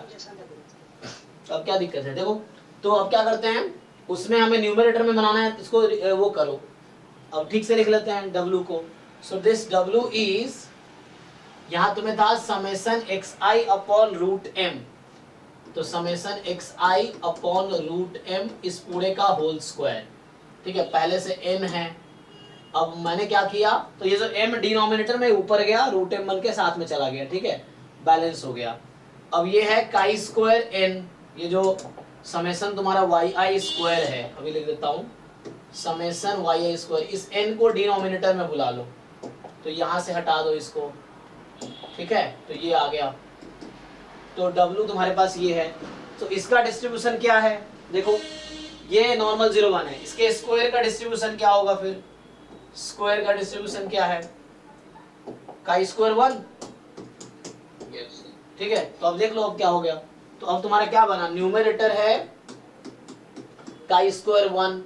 अब क्या दिक्कत है? देखो तो अब क्या करते हैं, उसमें हमें न्यूमरेटर में बनाना है, इसको वो करो। अब ठीक से लिख लेते हैं W को। सो दिस W इज, यहाँ तुम्हें था समेशन xi अपॉन √m, तो समेशन xi अपॉन √m इस पूरे का होल स्क्वायर, ठीक है। पहले से n है, अब मैंने क्या किया, तो ये जो m डिनोमिनेटर में ऊपर गया, √m बन के साथ में चला गया, ठीक है, बैलेंस हो गया। अब ये है काई स्क्वायर n, ये जो समेशन तुम्हारा वाई आई स्क्वायर है, अभी लिख देता हूँ, समेशन वाई आई स्क्वायर, इस n को डिनोमिनेटर में बुला लो, तो यहाँ से हटा दो इसको, ठीक है, तो ये आ गया। तो W तुम्हारे पास ये है, तो इसका डिस्ट्रीब्यूशन क्या है, देखो ये नॉर्मल 0 1 है, इसके स्क्वायर का डिस्ट्रीब्यूशन क्या होगा, फिर स्क्वायर का डिस्ट्रीब्यूशन क्या है, का स्क्वायर 1, यस ठीक है। तो अब देख लो अब क्या हो गया, तो अब तुम्हारा क्या बना, न्यूमरेटर है का स्क्वायर 1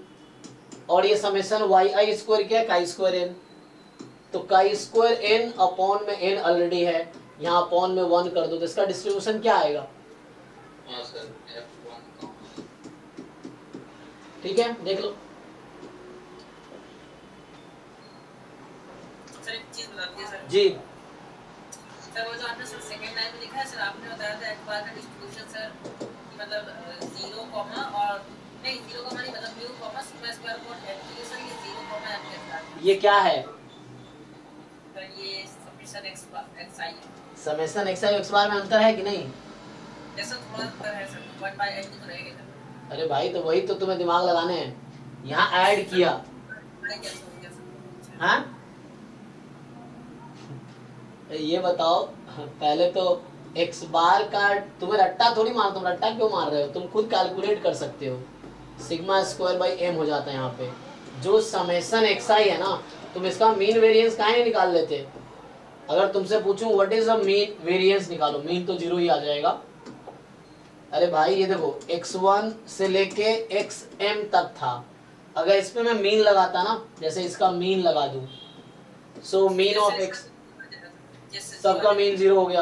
और ये समेशन वाई आई स्क्वायर क्या है, का स्क्वायर n, तो का स्क्वायर n अपॉन में n ऑलरेडी है, यहाँ अपॉन में 1 कर दो, तो इसका डिस्ट्रीब्यूशन क्या आएगा, हाँ सर F1 ठीक है, देख लो। सर एक चीज बता दीजिए सर। जी सर वो जो आपने सर सेकंड लाइन में लिखा है सर, आपने बताया था x बार का डिस्ट्रीब्यूशन सर मतलब 0 कॉमा और नहीं 0 कॉमा नहीं मतलब mu comma sigma square upon f, तो सर ये 0 कॉमा f के साथ ये क्या है, सर ये समेशन x xi है। समेशन एक्स आई एक्स बार में अंतर है कि नहीं, जैसा थोड़ा अंतर है सर 1/n तो रहेगा सर। अरे भाई तो वही तो तुम्हें दिमाग लगाने हैं, यहाँ ऐड किया, नहीं कैसे हो गया सर? हाँ ये बताओ, पहले तो x बार का तुम्हें रट्टा थोड़ी मार, तुम रट्टा क्यों मार रहे हो, तुम खुद कैलकुलेट कर सकते हो, सिग्मा स्क्वायर बाई m हो जाता है यहाँ पे, जो समेशन xi है ना, तुम इसका मीन वेरिएंस काहे नहीं निकाल लेते, अगर तुमसे पूछूं what is the mean variance निकालो, मीन तो 0 ही आ जाएगा। अरे भाई ये देखो x1 से लेके xm तक था, अगर इस पे मैं मीन लगाता ना, जैसे इसका मीन लगा दूं, सो मीन ऑफ x, सबका मीन 0 हो गया,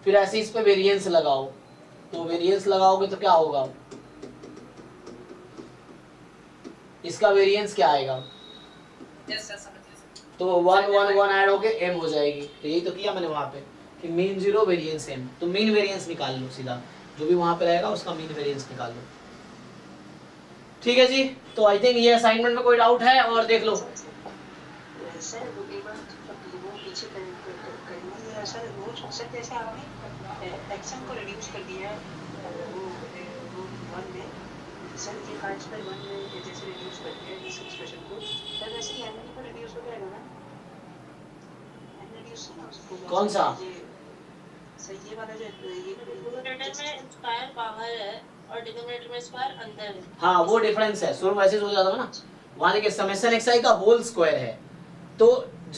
फिर ऐसे इस पे वेरिएंस लगाओ, तो वेरिएंस लगाओगे तो क्या होगा, इसका वेरिएंस क्या आएगा, यस सर समझ गया सर। तो 1 1 1 ऐड होके m हो जाएगी, तो यही तो किया मैंने वहां पे कि मीन 0 वेरिएंस m, तो मीन वेरिएंस निकाल लो सीधा, जो भी वहां पे रहेगा उसका मीन वेरिएंस निकाल लो, ठीक है जी। तो आई थिंक ये असाइनमेंट में कोई डाउट है, और देख लो सर वो एक बार वो पीछे करनी है सर, वो सर जैसे आपने एक्शन को रिड्यूस कर दिया वो 1 में, सर ये कांच पर 1 में जैसे रिड्यूस कर दिया इस एक्सप्रेशन को, सर वैसे ही एन को रिड्यूस हो जाएगा ना, एन रिड्यूस ना उसको कौन सा? सर ये वाला जो न्यूमरेटर में स्क्वायर बाहर है और डिनोमिनेटर में स्क्वायर अंदर है। हाँ वो डिफरेंस है, शुरू में ऐसे हो जाता है ना, वहां देखिए समेशन xi का होल स्क्वायर है, तो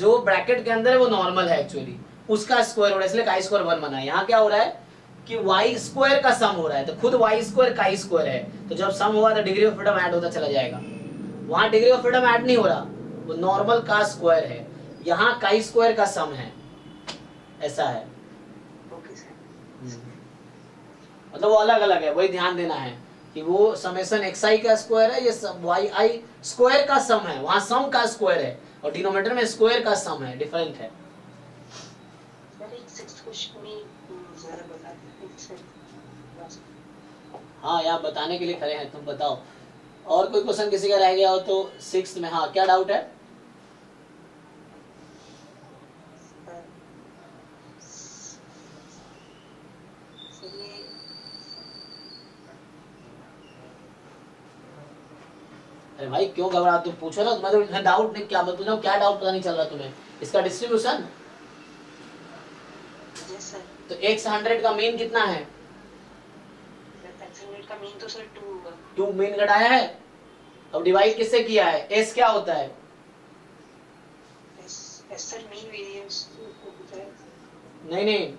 जो ब्रैकेट के अंदर है वो नॉर्मल है एक्चुअली, उसका स्क्वायर हो रहा है, इसलिए काई स्क्वायर 1 बना है। यहाँ क्या हो रहा है कि वाई स्क्वायर का सम हो रहा है, तो खुद वाई स्क्वायर काई स्क्वायर है, तो जब सम होगा तो डिग्री ऑफ फ्रीडम ऐड होता चला जाएगा, वहां डिग्री ऑफ फ्रीडम ऐड नहीं हो रहा, वो नॉर्मल का स्क्वायर है, यहाँ काई स्क्वायर का सम है, ऐसा है, ओके सर। मतलब वो अलग अलग है, वही ध्यान देना है कि वो समेशन xi का स्क्वायर है, ये yi स्क्वायर का सम है, वहां सम का स्क्वायर है, और डिनोमिनेटर में स्क्वायर का सम है, डिफरेंट है। सर एक 6th क्वेश्चन में जरा बता दीजिए सर। हाँ यहाँ बताने के लिए खड़े हैं, तुम बताओ, और कोई क्वेश्चन किसी का रह गया हो तो 6th में, हाँ क्या डाउट है, अरे भाई क्यों घबरा, तुम पूछो ना, मैं तो डाउट नहीं, क्या मैं पूछ रहा हूँ, क्या डाउट पता नहीं चल रहा तुम्हें, इसका डिस्ट्रीब्यूशन, यस सर, तो x100 का मीन कितना है, एक्सेलरेट का मीन तो सर 2 होगा। 2 मीन घटाया है, अब डिवाइड किससे किया है, s क्या होता है, एस सर मीन वेरिएंस नहीं नहीं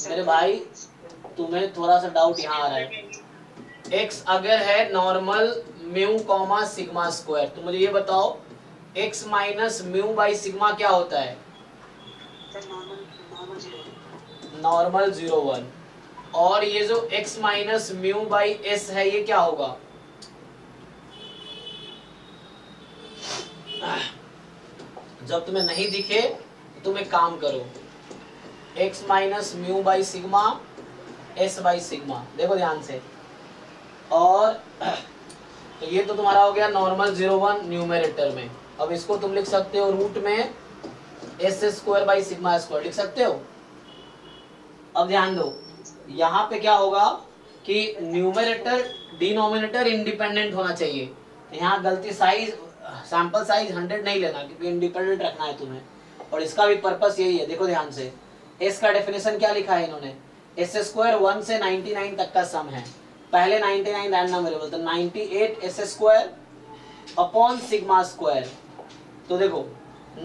मेरे भाई तुम्हें थोड़ा सा डाउट यहाँ आ रहा है, x अगर है normal mu comma sigma square, तो मुझे ये बताओ x minus mu by sigma क्या होता है, सर नॉर्मल 0 नॉर्मल 0 1, और ये जो x minus mu by s है ये क्या होगा, जब तुम्हें नहीं दिखे तो तुम एक काम करो, x minus mu by sigma s by sigma, देखो ध्यान से, और तो ये तो तुम्हारा हो गया नॉर्मल 0 1 न्यूमरेटर में, अब इसको तुम लिख सकते हो रूट में s square by sigma square लिख सकते हो। अब ध्यान दो यहाँ पे क्या होगा कि न्यूमरेटर डिनोमिनेटर इंडिपेंडेंट होना चाहिए। यहाँ गलती साइज सैंपल साइज 100 नहीं लेना क्योंकि इंडिपेंडेंट रखना है तुम्हें, और इसका भी पर्पस यही है। देखो ध्यान से, एस का डेफिनेशन क्या लिखा है इन्होंने, एस स्क्वायर 1 से 99 तक का सम है। पहले 99 रैंडम वेरिएबल, तो 98 S square upon sigma square. तो देखो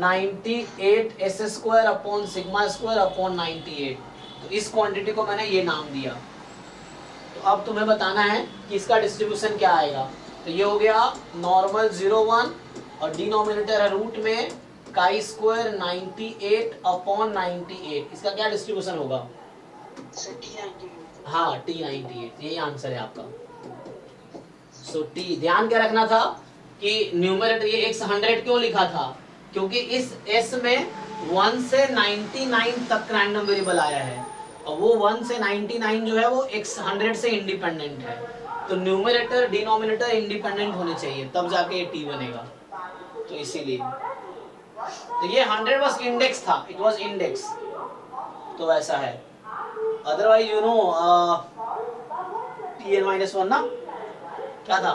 98 S square upon sigma square upon 98, तो इस क्वांटिटी को मैंने ये नाम दिया। तो अब तुम्हें बताना है कि इसका डिस्ट्रीब्यूशन क्या आएगा। तो ये हो गया नॉर्मल 0 1 और डिनोमिनेटर है रूट में काई स्क्वायर 98 अपॉन 98, इसका क्या डिस्ट्रीब्यूशन होगा? Sir T98। हाँ T98, यही आंसर है आपका। सो T, ध्यान क्या रखना था कि न्यूमरेटर ये x 100 क्यों लिखा था, क्योंकि इस s में 1 से 99 तक रैंडम वेरिएबल आया है, और वो 1 से 99 जो है वो x 100 से इंडिपेंडेंट है। तो न्यूमरेटर डिनोमिनेटर इंडिपेंडेंट होने चाहिए, तब जाके ये t बनेगा। तो इसीलिए तो ये 100 बस इंडेक्स था, इट वाज इंडेक्स, तो वैसा है। अदरवाइज यू नो Tn-1 ना क्या था,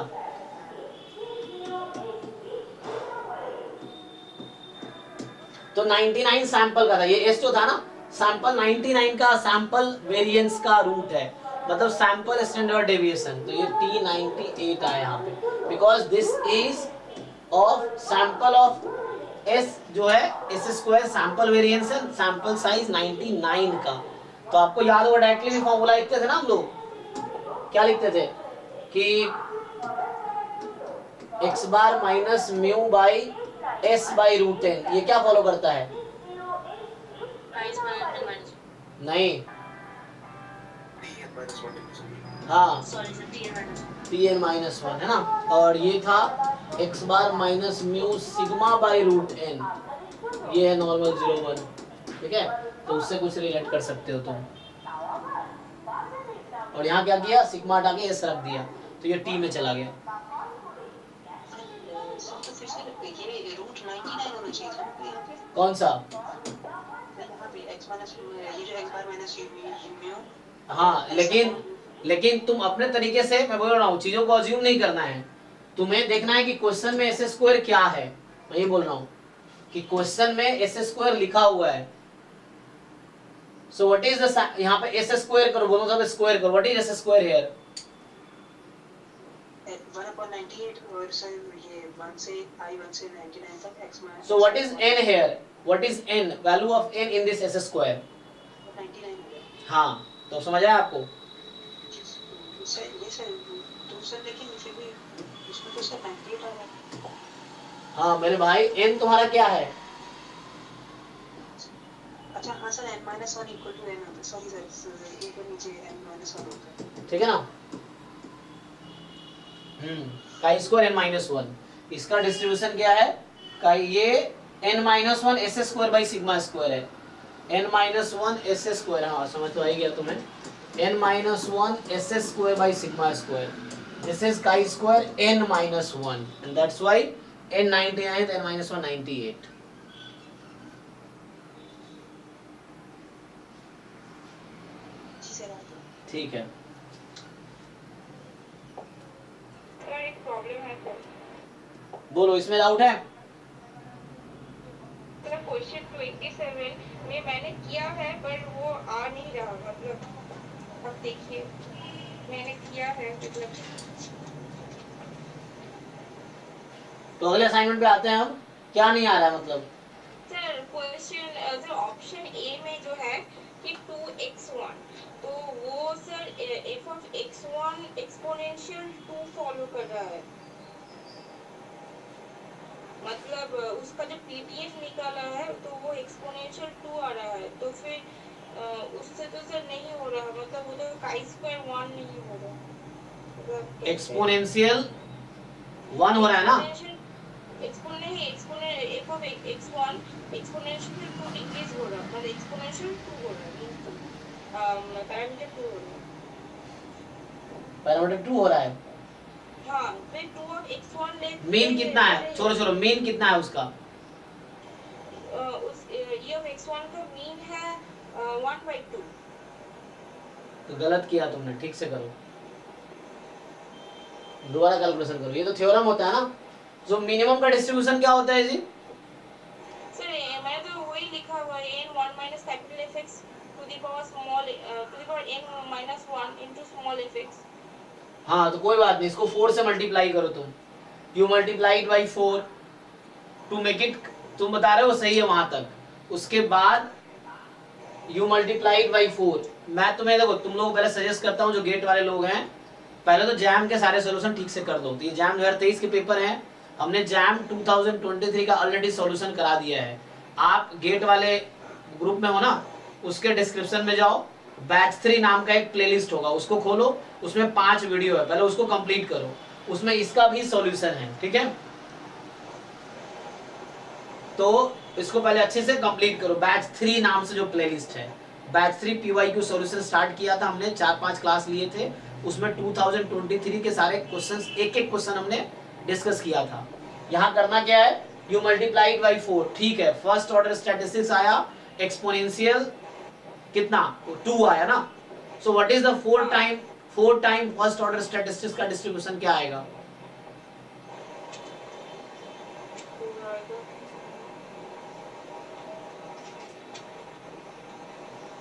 तो 99 सैंपल का था ये एस जो था ना, सैंपल 99 का सैंपल वेरिएंस का रूट है, मतलब सैंपल स्टैंडर्ड डेविएशन। तो ये T98 आया यहाँ पे, because this is of sample of S जो है एस स्क्वायर सैंपल वेरिएंस है, सैंपल साइज 99 का। तो आपको याद होगा डायरेक्टली भी फॉर्मूला लिखते थे ना हम लोग, क्या लिखते थे कि x bar minus mu by S by root 10, ये क्या फॉलो करता है? नहीं, हाँ Tn-1 है ना, और ये था x bar minus mu sigma by root n, ये है नॉर्मल 0 1, ठीक है। तो उससे कुछ रिलेट कर सकते हो तुम, और यहाँ क्या किया, सिग्मा हटा के एस रख दिया, तो ये t में चला गया। तो फिर से ये रूट 99 होना चाहिए था यहाँ पे, कौन सा? यहाँ पे x माइनस ये जो x बार माइनस म्यू। हाँ, लेकिन तुम अपने तरीके से, मैं बोल रहा हूँ, चीजों को अज्यूम नहीं करना है, तुम्हें देखना है कि क्वेश्चन में एस स्क्वायर क्या है। मैं ये बोल रहा हूँ कि क्वेश्चन में एस स्क्वायर लिखा हुआ है, सो व्हाट इज द, यहाँ पे एस स्क्वायर करो, दोनों तरफ स्क्वायर करो, what is S square here? 1/98 और सर ये 1 से 99 तक x minus. So what is n here? What is n? Value of n in this s square? 99 हाँ, तो समझ आया आपको? सर ये सर तो सर लेकिन फिर भी इसमें तो सर 98 आ रहा है। हाँ मेरे भाई, n तुम्हारा क्या है? अच्छा हाँ sir n-1 equal to n होता है, सॉरी सर एक और नीचे n-1 होता है, ठीक है ना? काई स्क्वायर n-1, इसका डिस्ट्रीब्यूशन क्या है? काई ये n-1 s square by sigma square है, n-1 s स्क्वायर, हाँ समझ तो आ ही गया तुम्हें, n-1 s square by sigma square, this is chi square n-1 and that's why n99 n-1 98। जी सर आता है। ठीक है, सर एक प्रॉब्लम है सर। बोलो, इसमें डाउट है? सर क्वेश्चन 27 में मैंने किया है पर वो आ नहीं रहा, मतलब अब देखिए मैंने किया है मतलब। तो अगले असाइनमेंट पे आते हैं हम, क्या नहीं आ रहा है मतलब? सर क्वेश्चन जो ऑप्शन ए में जो है कि 2x1, तो वो sir f of x1 exponential 2 follow कर रहा है, मतलब उसका जो पीटीएफ निकाला है तो वो एक्सपोनेंशियल 2 आ रहा है, तो फिर उससे तो सर नहीं हो रहा, मतलब वो तो काई स्क्वायर 1 नहीं हो रहा, मतलब एक्सपोनेंशियल 1 हो रहा है ना? Exponential f of x1 exponential 2 decrease हो रहा, मतलब एक्सपोनेंशियल 2 हो रहा है, पैरामीटर 2 हो रहा है। पैरामीटर 2 हो रहा है, हाँ, फिर 2 of x1 ले मीन कितना है? छोड़ो मीन कितना है उसका? उस e of x1 का मीन है 1/2। तो गलत किया तुमने, ठीक से करो। दोबारा कैलकुलेशन करो, ये तो थ्योरम होता है ना। जो मिनिमम का डिस्ट्रीब्यूशन क्या होता है जी? सर मैंने तो वही लिखा हुआ है n 1 minus capital Fx to the power small to the power n minus 1 into small fx। हाँ तो कोई बात नहीं, इसको 4 से मल्टीप्लाई करो तुम, you multiply it by 4 to make it, तुम बता रहे हो सही है वहां तक। उसके बाद यू मल्टीप्लाई इट बाई 4। मैं तुम्हें देखो, तुम लोग पहले सजेस्ट करता हूँ जो गेट वाले लोग हैं, पहले तो जैम के सारे सोल्यूशन ठीक से कर दो। तो ये जैम 2023 के पेपर हैं, हमने जैम 2023 का ऑलरेडी सॉल्यूशन करा दिया है। आप गेट वाले ग्रुप में हो ना, उसके डिस्क्रिप्शन में जाओ, बैच 3 नाम का एक प्लेलिस्ट होगा, उसको खोलो, उसमें 5 वीडियो है, पहले उसको कंप्लीट करो, उसमें इसका भी सॉल्यूशन है, ठीक है। तो इसको पहले अच्छे से कंप्लीट करो। बैच 3 नाम से जो प्लेलिस्ट है, बैच 3 PYQ सॉल्यूशन स्टार्ट किया था हमने, 4-5 क्लास लिए थे, उसमें 2023 के सारे क्वेश्चंस, एक क्वेश्चन हमने डिस्कस किया था। यहाँ करना क्या है, यू मल्टीप्लाई इट बाई 4, ठीक है। फर्स्ट ऑर्डर स्टैटिस्टिक्स आया, एक्सपोनेंशियल कितना 2 आया ना। So what is the 4 time first order statistics का डिस्ट्रीब्यूशन क्या आएगा?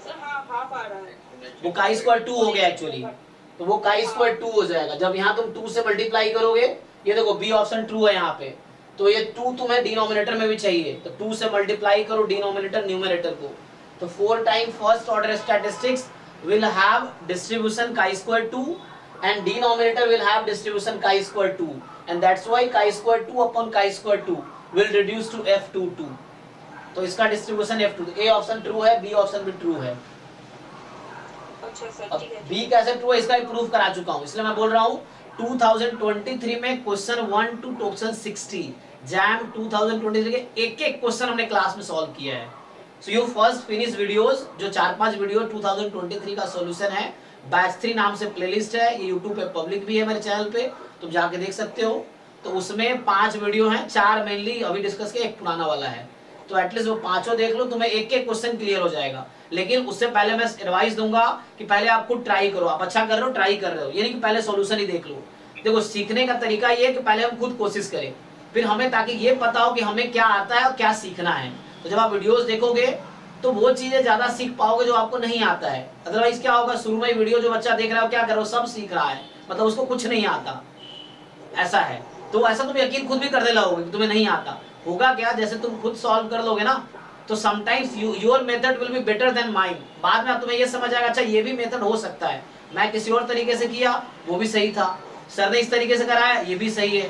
सर हाँ हाफ आ रहा है। वो काई स्क्वायर 2 हो गया एक्चुअली, तो वो काई स्क्वायर 2 हो जाएगा। जब यहाँ तुम 2 से मल्टीप्लाई करोगे, ये देखो बी ऑप्शन ट्रू है यहाँ पे, तो ये 2 तुम्हें डिनोमिनेटर में भी चाहिए, तो 2 से मल्टीप्लाई करो डिनोमिनेटर न्यूमरेटर को। तो 4 time first order statistics will have distribution chi-square 2 and denominator will have distribution chi-square 2, and that's why chi-square 2 upon chi-square 2 will reduce to F22। तो इसका distribution F2, A option true है, B option भी true है। अच्छा sir अब ठीक है। B कैसे ट्रू है इसका भी प्रूफ करा चुका हूँ, इसलिए मैं बोल रहा हूँ 2023 में क्वेश्चन 1 to क्वेश्चन 60, जैम 2023 के एक क्वेश्चन हमने क्लास में सॉल्व किया है। So you first finish videos, जो 4-5 वीडियो 2023 का सॉल्यूशन है, बैच 3 नाम से प्लेलिस्ट है, ये यूट्यूब पे पब्लिक भी है मेरे चैनल पे, तुम जाके देख सकते हो। तो उसमें 5 वीडियो हैं, 4 मेनली अभी डिस्कस किया, एक पुराना वाला है, तो एटलीस्ट वो 5 देख लो, तुम्हें एक क्वेश्चन क्लियर हो जाएगा। लेकिन उससे पहले मैं एडवाइस दूंगा कि पहले आप खुद ट्राई करो। आप अच्छा कर रहे हो, ट्राई कर रहे हो, ये नहीं कि पहले सॉल्यूशन ही देख लो। देखो सीखने का तरीका ये है कि पहले हम खुद कोशिश करें, फिर हमें ताकि ये पता हो कि हमें क्या आता है और क्या सीखना है। तो जब आप वीडियोस देखोगे तो वो चीजें ज्यादा सीख पाओगे जो आपको नहीं आता है। अदरवाइज क्या होगा, शुरू में वीडियो जो बच्चा देख रहा है क्या कर रहा है, सब सीख रहा है, मतलब उसको कुछ नहीं आता, ऐसा है। तो ऐसा तुम यकीन खुद भी करने लगोगे कि तुम्हें नहीं आता। होगा क्या, जैसे तुम खुद सॉल्व कर लोगे ना, तो sometimes your method will be better than mine. बाद में तुम्हें ये समझ आएगा, अच्छा ये भी मेथड हो सकता है, मैं किसी और तरीके से किया वो भी सही था, सर ने इस तरीके से कराया ये भी सही है।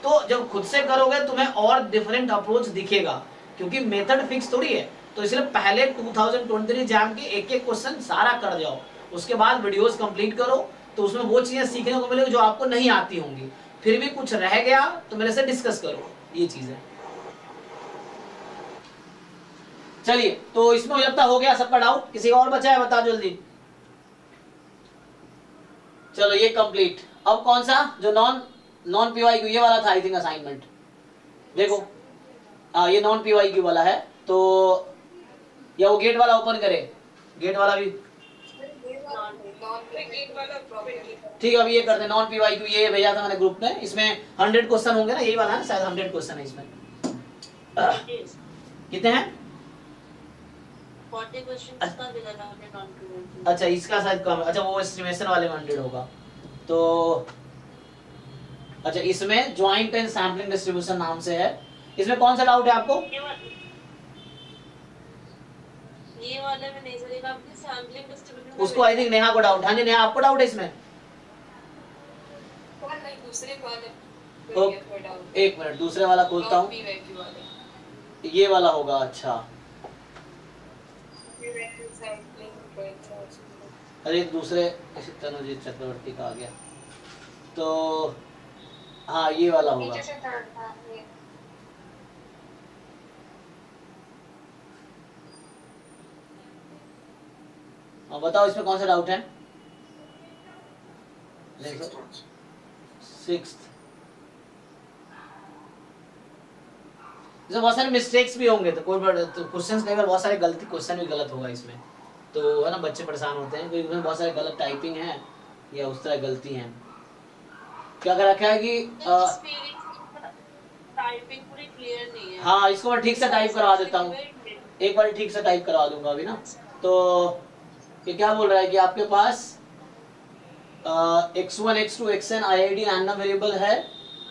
तो जब खुद से करोगे तुम्हें और डिफरेंट अप्रोच दिखेगा, क्योंकि मेथड फिक्स थोड़ी है। तो इसलिए पहले 2023 जैम के एक क्वेश्चन सारा कर जाओ, उसके बाद वीडियोस कंप्लीट करो, तो उसमें वो चीजें सीखने को मिलेगी जो आपको नहीं आती होंगी। फिर भी कुछ रह गया तो मेरे से डिस्कस करो, ये चीज है। चलिए, तो इसमें जब तक हो गया सबका डाउट, किसी और बचा है बता जल्दी। चलो ये कंप्लीट। अब कौन सा जो नॉन PYQ ये वाला था आई थिंक असाइनमेंट, देखो हाँ ये नॉन PYQ वाला है, तो या वो गेट वाला ओपन करे, गेट वाला भी ठीक है। अभी ये करते हैं नॉन PYQ, ये भेजा था मैंने ग्रुप में, इसमें 100 क्वेश्चन होंगे ना, यही वाला है शायद 100 क्वेश्चन है इसमें। कितने हैं? 40 क्वेश्चंस का दिया था हमने नॉन PYQ। अच्छा इसका शायद कम, अच्छा वो एस्टिमेशन वाले में 100 होगा। तो अच्छा इसमें ज्वाइंट एंड सैम्पलिंग डिस्ट्रीब्यूशन नाम से है, इसमें कौन सा डाउट है आपको? ये वाले में नहीं चलेगा, आपकी सैम्पलिंग डिस्ट्रीब्यूशन उसको आई थिंक नेहा को डाउट। हाँ जी नेहा आपको डाउट है इसमें? नहीं, दूसरे वाले एक मिनट दूसरे वाला खोलता हूँ, ये वाला होगा। अच्छा अरे दूसरे तनुजीत चक्रवर्ती का आ गया, तो हाँ ये वाला होगा। हाँ बताओ इसमें कौन सा डाउट है? 6th। इसमें बहुत सारे मिस्टेक्स भी होंगे, तो कोई क्वेश्चंस कई बार बहुत सारे गलती क्वेश्चन भी गलत होगा इसमें, तो है ना बच्चे परेशान होते हैं क्योंकि इसमें बहुत सारे गलत टाइपिंग है या उस तरह गलती है। क्या कर रखा है कि टाइपिंग पूरी क्लियर नहीं है। हाँ, इसको मैं ठीक से टाइप करवा देता हूँ, एक बार ठीक से टाइप करवा दूंगा अभी ना। तो ये क्या बोल रहा है कि आपके पास x1 x2 xn IID random variable है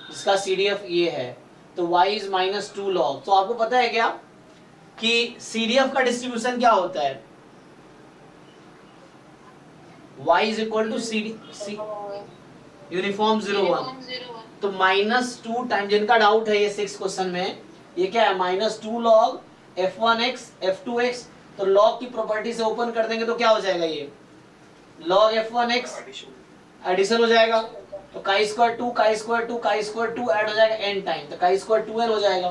जिसका CDF ये है, तो y इज -2 log। तो आपको पता है क्या कि CDF का डिस्ट्रीब्यूशन क्या होता है? y is equal to CD uniform 0 1। तो -2 टाइम, जिनका डाउट है ये 6 क्वेश्चन में, ये क्या है -2 log f1x f2x। तो log की प्रॉपर्टी से ओपन कर देंगे तो क्या हो जाएगा, ये log f1x एडिशन हो जाएगा, तो काई स्क्वायर 2 काई स्क्वायर 2 काई स्क्वायर 2 ऐड हो जाएगा n टाइम, तो काई स्क्वायर 2n हो जाएगा।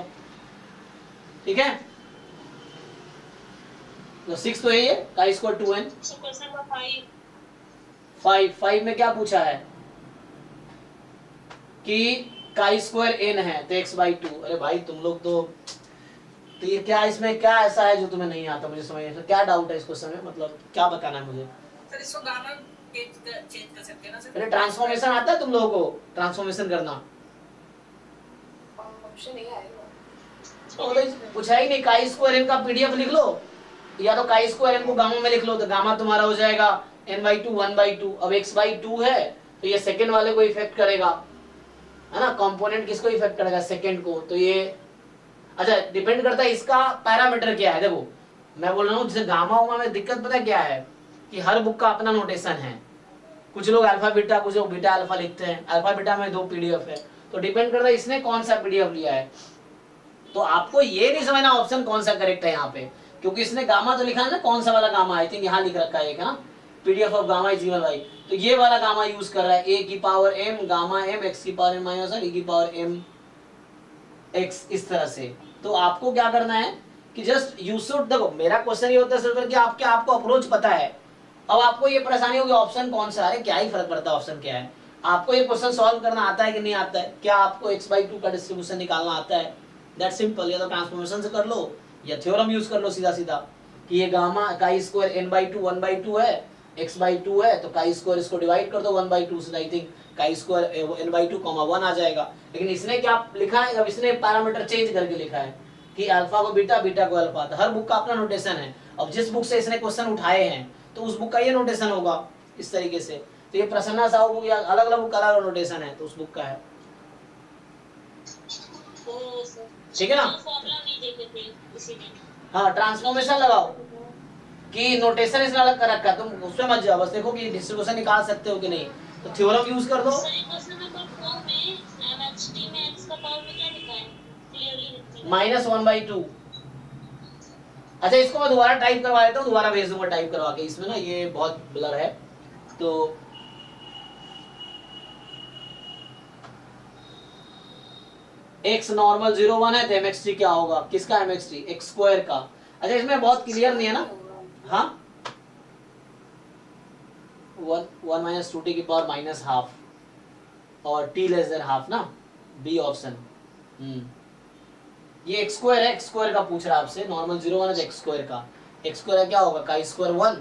ठीक है, तो 6 तो यही है, chi square 2n। So question number 5 में क्या पूछा है कि काई स्क्वायर n है तो x/2। अरे भाई तुम लोग तो ये क्या, इसमें क्या ऐसा है जो तुम्हें नहीं आता, मुझे समझ नहीं, क्या डाउट है इस क्वेश्चन में, मतलब क्या बताना है मुझे? सर इसको गामा चेंज कर सकते हैं ना सर? अरे ट्रांसफॉर्मेशन आता है तुम लोगों को, ट्रांसफॉर्मेशन करना? ऑप्शन ये आएगा। तो पूछा ही नहीं, काई स्क्वायर n का PDF लिख लो, या तो काई स्क्वायर n को गामा में लिख लो, तो गामा तुम्हारा हो जाएगा n/2 1/2। अब x/2 है तो ये सेकंड वाले को इफेक्ट करेगा, है ना, कंपोनेंट किसको इफेक्ट करेगा, सेकंड को। तो ये अच्छा डिपेंड करता है इसका पैरामीटर क्या है। देखो मैं बोल रहा हूँ जैसे गामा उमा में दिक्कत पता है क्या है कि हर बुक का अपना नोटेशन है, कुछ लोग अल्फा बीटा, कुछ लोग बीटा अल्फा लिखते हैं, अल्फा बीटा में 2 PDF है, तो डिपेंड करता है इसने कौन सा PDF लिया है। तो आपको ये नहीं समझना ऑप्शन कौन सा करेक्ट है यहाँ पे, क्योंकि इसने गामा तो लिखा है ना, कौन सा वाला गामा, आई थिंक यहाँ लिख रखा है एक, है ना, PDF of gamma is equal y, तो ये वाला गामा यूज कर रहा है, a की power m gamma m x की पावर m माइनस e की पावर m x, इस तरह से। तो आपको क्या करना है कि जस्ट यू शुड, देखो मेरा क्वेश्चन ये होता है सिर्फ कि आपको अप्रोच पता है। अब आपको ये परेशानी होगी ऑप्शन कौन सा है, क्या ही फर्क पड़ता है ऑप्शन क्या है, आपको ये क्वेश्चन सॉल्व करना आता है कि नहीं आता है, क्या आपको x/2 का डिस्ट्रीब्यूशन निकालना आता है, दैट सिंपल। या तो ट्रांसफॉर्मेशन से कर लो या थ्योरम यूज कर लो सीधा सीधा कि ये गामा काई स्क्वायर n/2 1/2 है, x/2 है, तो काई स्क्वायर इसको डिवाइड कर दो 1/2 से, I think chi square n/2 1 आ जाएगा। लेकिन इसने क्या लिखा है, अब इसने पैरामीटर चेंज करके लिखा है कि अल्फा को बीटा, बीटा को अल्फा। तो हर बुक का अपना नोटेशन है, अब जिस बुक से इसने क्वेश्चन उठाए हैं तो उस बुक का ये नोटेशन होगा इस तरीके से। तो ये प्रसन्ना साहू बुक या अलग अलग बुक का अलग नोटेशन है, तो उस बुक का है, ठीक है ना। फॉर्मूला नहीं देखे थे इसीलिए। हाँ ट्रांसफॉर्मेशन लगाओ कि नोटेशन इसने अलग कर रखा है, तुम उसमें मत जाओ, बस देखो कि डिस्ट्रीब्यूशन निकाल सकते हो कि नहीं, तो थ्योरम यूज कर दो। सर क्वेश्चन नंबर 4 में MHT में x का पावर में क्या लिखा है, क्लियरली लिखा है -1/2। अच्छा इसको मैं दोबारा टाइप करवा देता हूँ, दोबारा भेज दूंगा टाइप करवा के, इसमें ना ये बहुत ब्लर है। तो x नॉर्मल 0 1 है तो mxt क्या होगा, किसका mxt, x स्क्वायर का। अच्छा इसमें बहुत क्लियर नहीं है ना, हाँ 1 - 2t की पावर -½ और t ½ ना, बी ऑप्शन। ये x स्क्वायर है, x स्क्वायर का पूछ रहा है आपसे, नॉर्मल 0 1 है तो x स्क्वायर का, x स्क्वायर क्या होगा, काई स्क्वायर 1।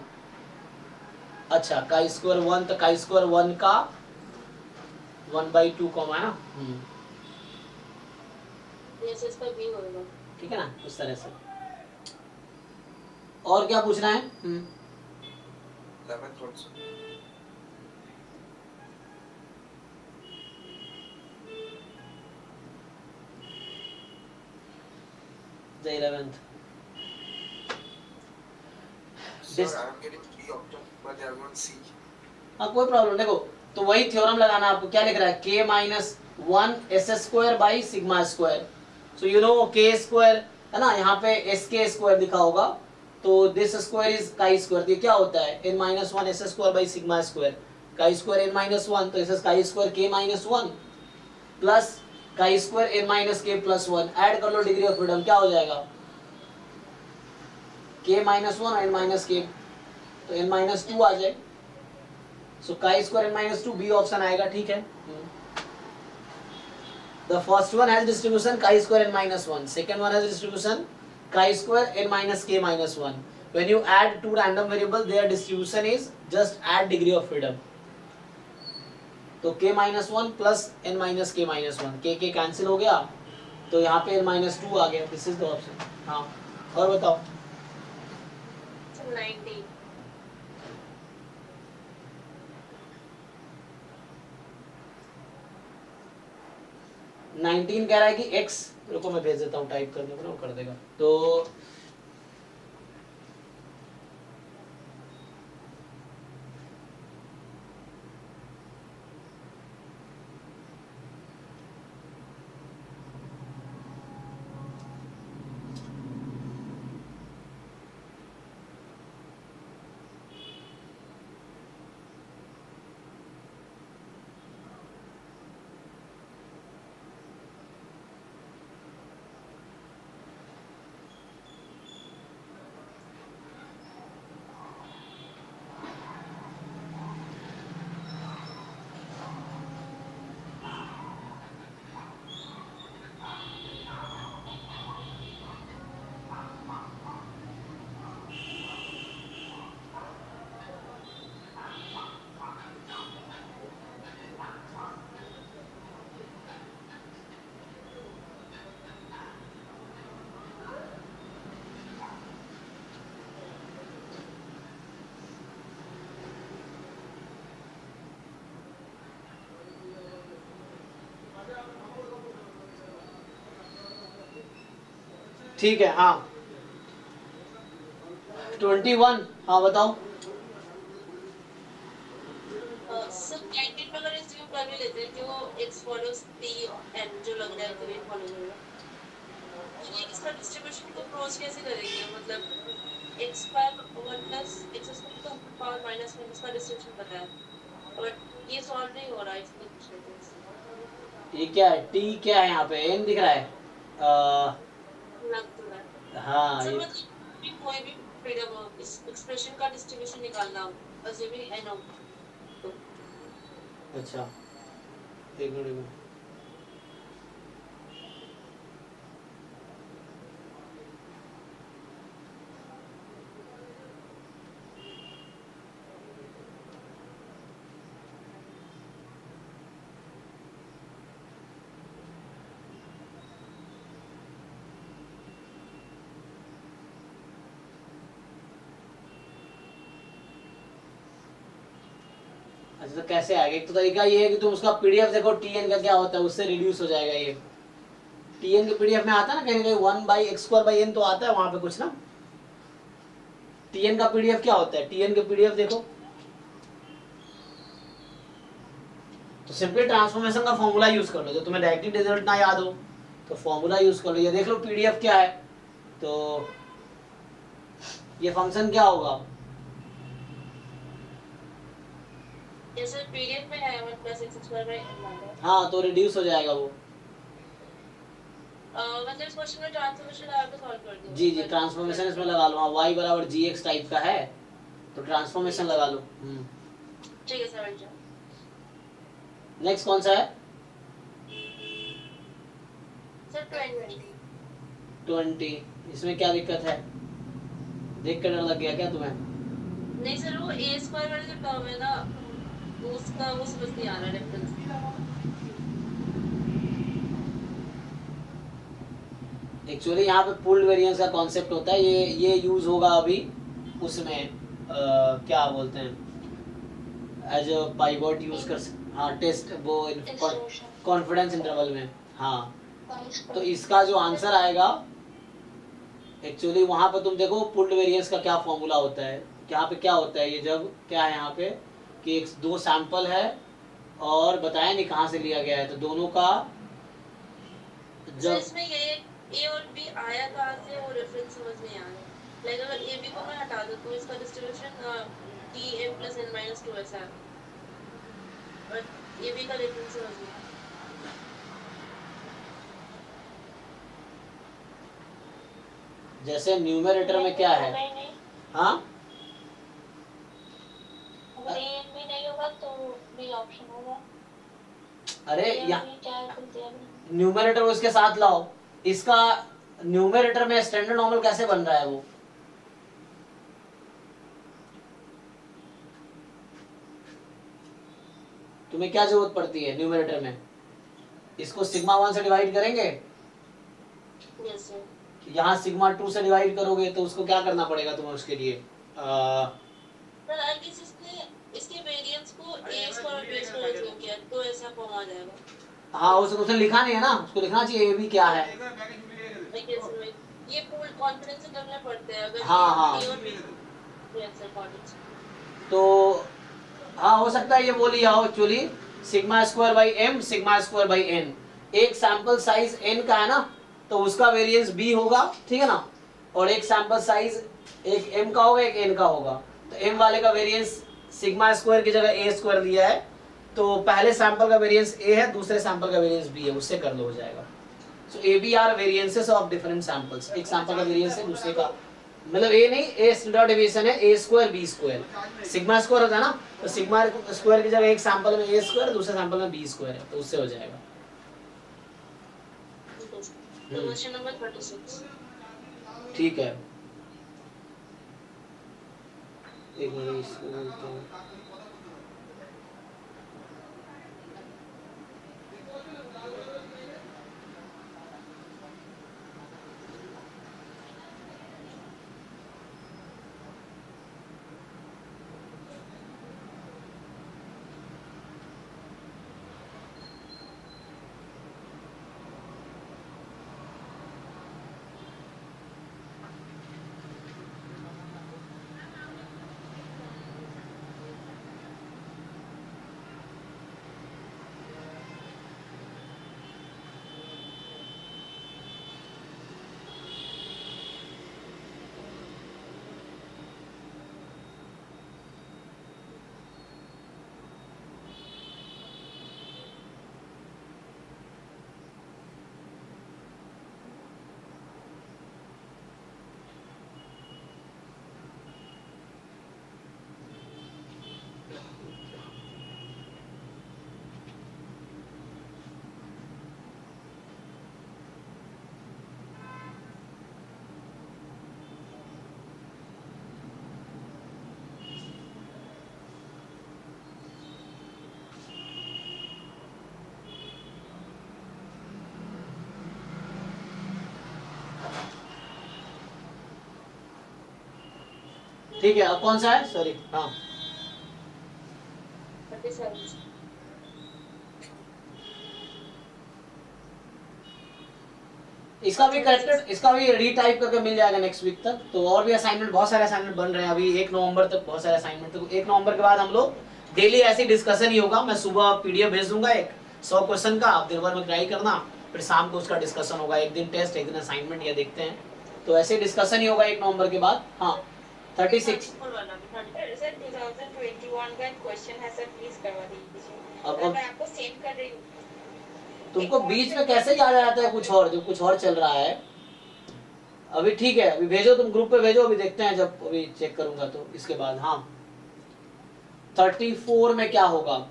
अच्छा काई स्क्वायर 1, तो काई स्क्वायर 1 का 1/2 कॉमा है ना, यस इस पर भी होगा, ठीक है ना, उस तरह से। और क्या पूछना है? 11th also. The 11th. Sir, I am getting 3 options, but I want C. हाँ कोई प्रॉब्लम, देखो तो वही थ्योरम लगाना। आपको क्या लिख रहा है, k - 1 s² by sigma square. So you know k square है ना, यहाँ पे sk स्क्वायर लिखा होगा, तो this square is chi square. ये क्या होता है, n - 1 s² by sigma square, काई स्क्वायर n - 1, तो इसे chi square k - 1 plus chi square n - k + 1, add कर लो डिग्री ऑफ फ्रीडम, क्या हो जाएगा k - 1 और n - k, तो n - 2 आ जाए। सो काई स्क्वायर n - 2 बी ऑप्शन आएगा, ठीक है। The first one has distribution chi square n - 1, second one has distribution chi square n - k - 1। When you add two random variable their distribution is just add degree of freedom. तो k-1 plus n-k-1, के cancel हो गया, तो यहाँ पे n-2 आ गया। This is the option. हाँ, और बताओ। 90 19 कह रहा है कि x, रुको मैं भेज देता हूँ टाइप करने को ना, वो कर देगा। तो ठीक है। हाँ 21, हाँ बताओ। सर 19 में अगर एज्यूम कर भी लेते हैं कि वो x follows t n जो लग रहा है कि वो फॉलो करेगा, तो ये इसका डिस्ट्रीब्यूशन को अप्रोच कैसे करेंगे? मतलब x पर 1 प्लस x स्क्वायर का पावर माइनस में इसका डिस्ट्रीब्यूशन पता है, बट ये सॉल्व नहीं हो रहा है इसलिए पूछ रहे थे। ये क्या है, t क्या है यहाँ पे, n दिख रहा है। लग तो रहा है हाँ सर, ये मतलब कोई भी फ्रीडम इस एक्सप्रेशन का डिस्ट्रीब्यूशन निकालना हो, अज्यूमिंग n हो तो अच्छा, एक मिनट। अच्छा तो कैसे आएगा? एक तो तरीका ये है कि तुम उसका पीडीएफ देखो, टीएन का क्या होता है, उससे रिड्यूस हो जाएगा ये। टीएन के पीडीएफ में आता है ना कहीं ना कहीं 1/x² तो आता है वहां पे कुछ ना। टीएन का पीडीएफ क्या होता है, टीएन के पीडीएफ देखो तो सिंपली ट्रांसफॉर्मेशन का फॉर्मूला यूज कर लो। जो तुम्हें डायरेक्टली रिजल्ट ना याद हो तो फॉर्मूला यूज कर लो। ये देख लो पीडीएफ क्या है, तो ये फंक्शन क्या होगा। जैसे पीडीएफ में है 1 plus x square by n। हाँ तो रिड्यूस हो जाएगा वो। मतलब इस क्वेश्चन में ट्रांसफॉर्मेशन लगा के सॉल्व कर दो। जी जी, ट्रांसफॉर्मेशन इसमें लगा लो। हाँ y बराबर gx टाइप का है तो ट्रांसफॉर्मेशन लगा लो। ठीक है सर, जाओ। नेक्स्ट कौन सा है? सर 20। इसमें क्या दिक्कत है, देख कर डर लग गया क्या तुम्हें? नहीं सर, वो a स्क्वायर वाला जो टर्म है ना, उसका वो समझ नहीं आ रहा डिफरेंस। एक्चुअली यहाँ पे पूल्ड वेरिएंस का कॉन्सेप्ट होता है, ये यूज होगा अभी उसमें क्या बोलते हैं, एज अ पाइवट यूज कर। हाँ टेस्ट वो कॉन्फिडेंस इंटरवल में। हाँ तो इसका जो आंसर आएगा एक्चुअली वहां पर तुम देखो पूल्ड वेरिएंस का क्या फॉर्मूला होता है। यहाँ पे क्या होता है, ये जब क्या है यहाँ पे कि एक दो सैंपल है और बताया नहीं कहाँ से लिया गया है, तो दोनों का जब इसमें ये a और b आया कहाँ से, वो रेफरेंस समझ नहीं आ रहा। लाइक अगर a b को मैं हटा दूं तो इसका distribution t m plus n - 2 ऐसा है, बट a b का रेफरेंस समझ नहीं आ रहा। जैसे न्यूमरेटर में क्या है, हाँ अगर a n b नहीं होगा तो b ऑप्शन होगा। अरे a यहाँ b क्या है खुद दिया भी। न्यूमरेटर उसके साथ लाओ। इसका न्यूमरेटर में स्टैंडर्ड नॉर्मल कैसे बन रहा है वो, तुम्हें क्या जरूरत पड़ती है न्यूमरेटर में? इसको सिग्मा 1 से डिवाइड करेंगे, यस सर। यहाँ सिग्मा 2 से डिवाइड करोगे तो उसको क्या करना पड़ेगा तुम्हें उसके लिए? सर आई गेस इसके वेरिएंस को ए स्क्वायर और बी स्क्वायर यूज किया तो ऐसा फॉर्म आ जाएगा। हाँ उसने लिखा नहीं है ना, उसको लिखना चाहिए ए बी क्या है। आई गेस ये पूल कॉन्फिडेंस से करना पड़ता है अगर हाँ, हाँ। ए और बी वेरिएंस अकॉर्डिंग तो हाँ हो सकता है ये बोल लिया हो actually sigma square by m sigma square by n. एक सैंपल साइज एन का है ना तो उसका वेरिएंस बी होगा, ठीक है ना, और एक सैंपल साइज एक एम का होगा एक एन का होगा। तो एम वाले का वेरिएंस सिग्मा स्क्वायर की जगह ए स्क्वायर दिया है, तो पहले सैंपल का वेरिएंस ए है, दूसरे सैंपल का वेरिएंस बी है, उससे कर लो हो जाएगा। So A B are variances of different samples. एक सैंपल का वेरिएंस है दूसरे का, मतलब ए नहीं, ए स्टैंडर्ड डेविएशन है A square B square. Sigma square होता है ना, तो सिग्मा स्क्वायर की जगह एक सैंपल में ए स्क्वायर दूसरे सैंपल में बी स्क्वायर है, तो उससे हो जाएगा। क्वेश्चन नंबर 36 ठीक है, एक मिनट इसको बोलते हैं। ठीक है, अब कौन सा है? सॉरी, हाँ 37 इसका भी करेक्टेड, इसका भी रीटाइप करके मिल जाएगा नेक्स्ट वीक तक। तो और भी असाइनमेंट, बहुत सारे असाइनमेंट बन रहे हैं अभी 1 नवंबर तक, बहुत सारे असाइनमेंट। तो 1 नवंबर के बाद हम लोग डेली ऐसी डिस्कशन ही होगा। मैं सुबह पीडीएफ भेज दूंगा एक 100 क्वेश्चन का, आप दिन भर में ट्राई करना, फिर शाम को उसका डिस्कशन होगा। एक दिन टेस्ट, एक दिन असाइनमेंट, या देखते हैं। तो ऐसे डिस्कशन ही होगा 1 नवंबर के बाद। हाँ 36 सर 2021 का क्वेश्चन है सर, प्लीज करवा दीजिए। अब मैं आपको सेंड कर रही हूँ। तुमको बीच में कैसे याद आ जाता है कुछ और, जो कुछ और चल रहा है अभी? ठीक है, अभी भेजो, तुम ग्रुप पे भेजो, अभी देखते हैं, जब अभी चेक करूंगा तो इसके बाद। हाँ 34 में क्या होगा?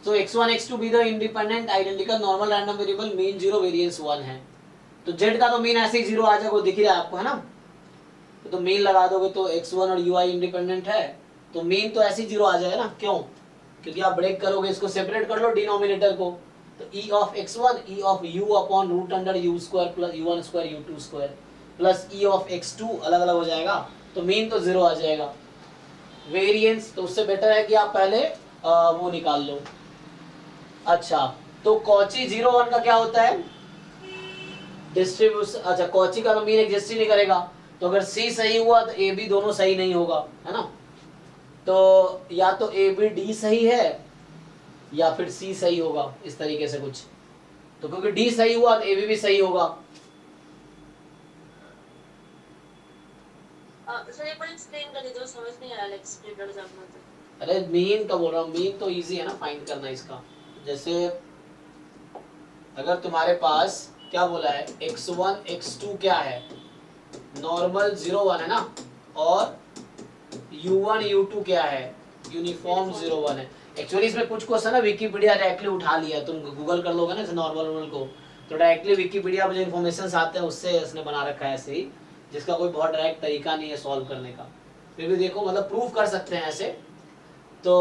So x1 x2 be the independent identical normal random variable, mean 0 variance 1 है। तो z का तो मीन ऐसे ही 0 आ जाएगा, दिख रहा है आपको, है ना? तो मीन लगा दोगे तो x1 और ui इंडिपेंडेंट है, तो मीन तो ऐसे ही 0 आ जाएगा ना। क्यों? क्योंकि आप ब्रेक करोगे, इसको सेपरेट कर लो डिनोमिनेटर को, तो e of x1 e of u upon root under u square plus u1 square u2 square plus e of x2 अलग अलग हो जाएगा, तो मीन तो 0 आ जाएगा। वेरिएंस तो उससे बेटर है कि आप पहले वो निकाल लो। अच्छा, तो कॉची 0 1 का क्या होता है? डिस्ट्रीब्यूशन। अच्छा, कॉची का तो मीन एग्जिस्ट ही नहीं करेगा, तो अगर C सही हुआ तो ए बी दोनों सही नहीं होगा, है ना? तो या तो ए बी डी सही है या फिर C सही होगा, इस तरीके से कुछ। तो क्योंकि D सही हुआ तो ए बी भी सही होगा। सर एक बार एक्सप्लेन कर दीजिए, समझ नहीं आया एक्सप्लेन करना तो। अरे मीन का बोल रहा हूँ, मीन तो इजी है ना फाइंड करना इसका। जैसे अगर तुम्हारे पास क्या बोला है, x1 x2 क्या है? नॉर्मल 0 1 है ना, और u1 u2 क्या है? यूनिफॉर्म 0 1 है। एक्चुअली इसमें कुछ क्वेश्चन है विकिपीडिया डायरेक्टली उठा लिया, तुम गूगल कर लोगे ना नॉर्मल को, तो डायरेक्टली विकिपीडिया में जो इन्फॉर्मेशन आते हैं उससे इसने बना रखा है ऐसे ही, जिसका कोई बहुत डायरेक्ट तरीका नहीं है सॉल्व करने का। फिर भी देखो, मतलब प्रूव कर सकते हैं ऐसे। तो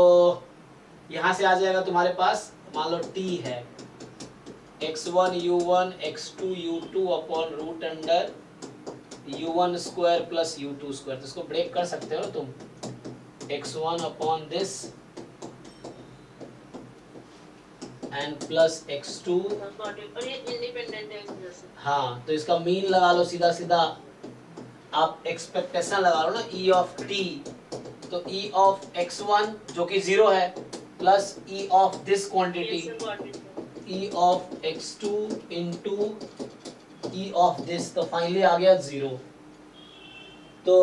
यहाँ से आ जाएगा तुम्हारे पास, मान लो t है x1 u1 x2 u2 upon root under u1 square plus u2 square. तो इसको ब्रेक कर सकते हो ना तुम, x1 upon this and plus x2। और ये इंडिपेंडेंट है इस वजह से। हाँ, तो इसका मीन लगा लो सीधा सीधा, आप एक्सपेक्टेशन लगा लो ना e ऑफ t, तो e ऑफ x1 जो कि 0 है plus e of this quantity e of x2 into e of this, तो फाइनली आ गया 0। तो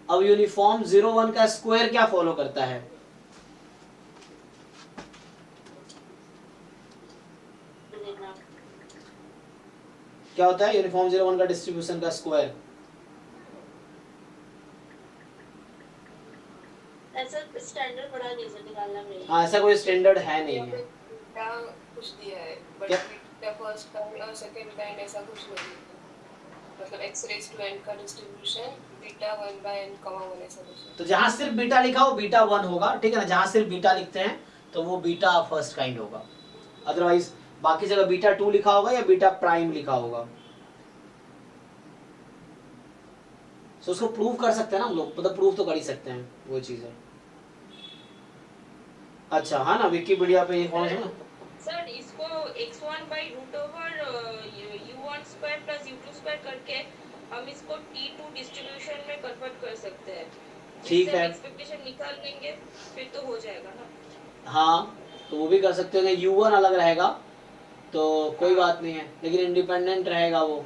अब यूनिफॉर्म 0 1 का स्क्वायर क्या फॉलो करता है? क्या होता है यूनिफॉर्म 0 1 का डिस्ट्रीब्यूशन का स्क्वायर? ऐसा स्टैंडर्ड बड़ा नहीं से निकालना नहीं। हाँ, ऐसा कोई स्टैंडर्ड है नहीं है। क्या कुछ दिया है, बट क्या? बीटा फर्स्ट काइंड और सेकंड काइंड ऐसा कुछ नहीं है। मतलब x रेज़ टू n का डिस्ट्रीब्यूशन बीटा 1/n, 1 ऐसा कुछ। तो जहां सिर्फ बीटा लिखा हो बीटा 1 होगा, ठीक है ना। जहां सिर्फ बीटा लिखते हैं तो वो बीटा फर्स्ट काइंड होगा, अदरवाइज बाकी जगह बीटा 2 लिखा होगा या बीटा प्राइम लिखा होगा। तो उसको प्रूव कर सकते हैं ना हम लोग, मतलब प्रूव तो कर ही सकते हैं, वो चीज है। अच्छा, हाँ ना, विकिपीडिया पे इन्फॉर्मेशन ना। सर इसको x1 by root over u1 square plus u2 square करके हम इसको t2 डिस्ट्रीब्यूशन में कन्वर्ट कर सकते हैं। ठीक है, एक्सपेक्टेशन निकाल लेंगे फिर तो हो जाएगा ना। हाँ, तो वो भी कर सकते हैं। u1 अलग रहेगा तो कोई बात नहीं है, लेकिन इंडिपेंडेंट रहेगा वो।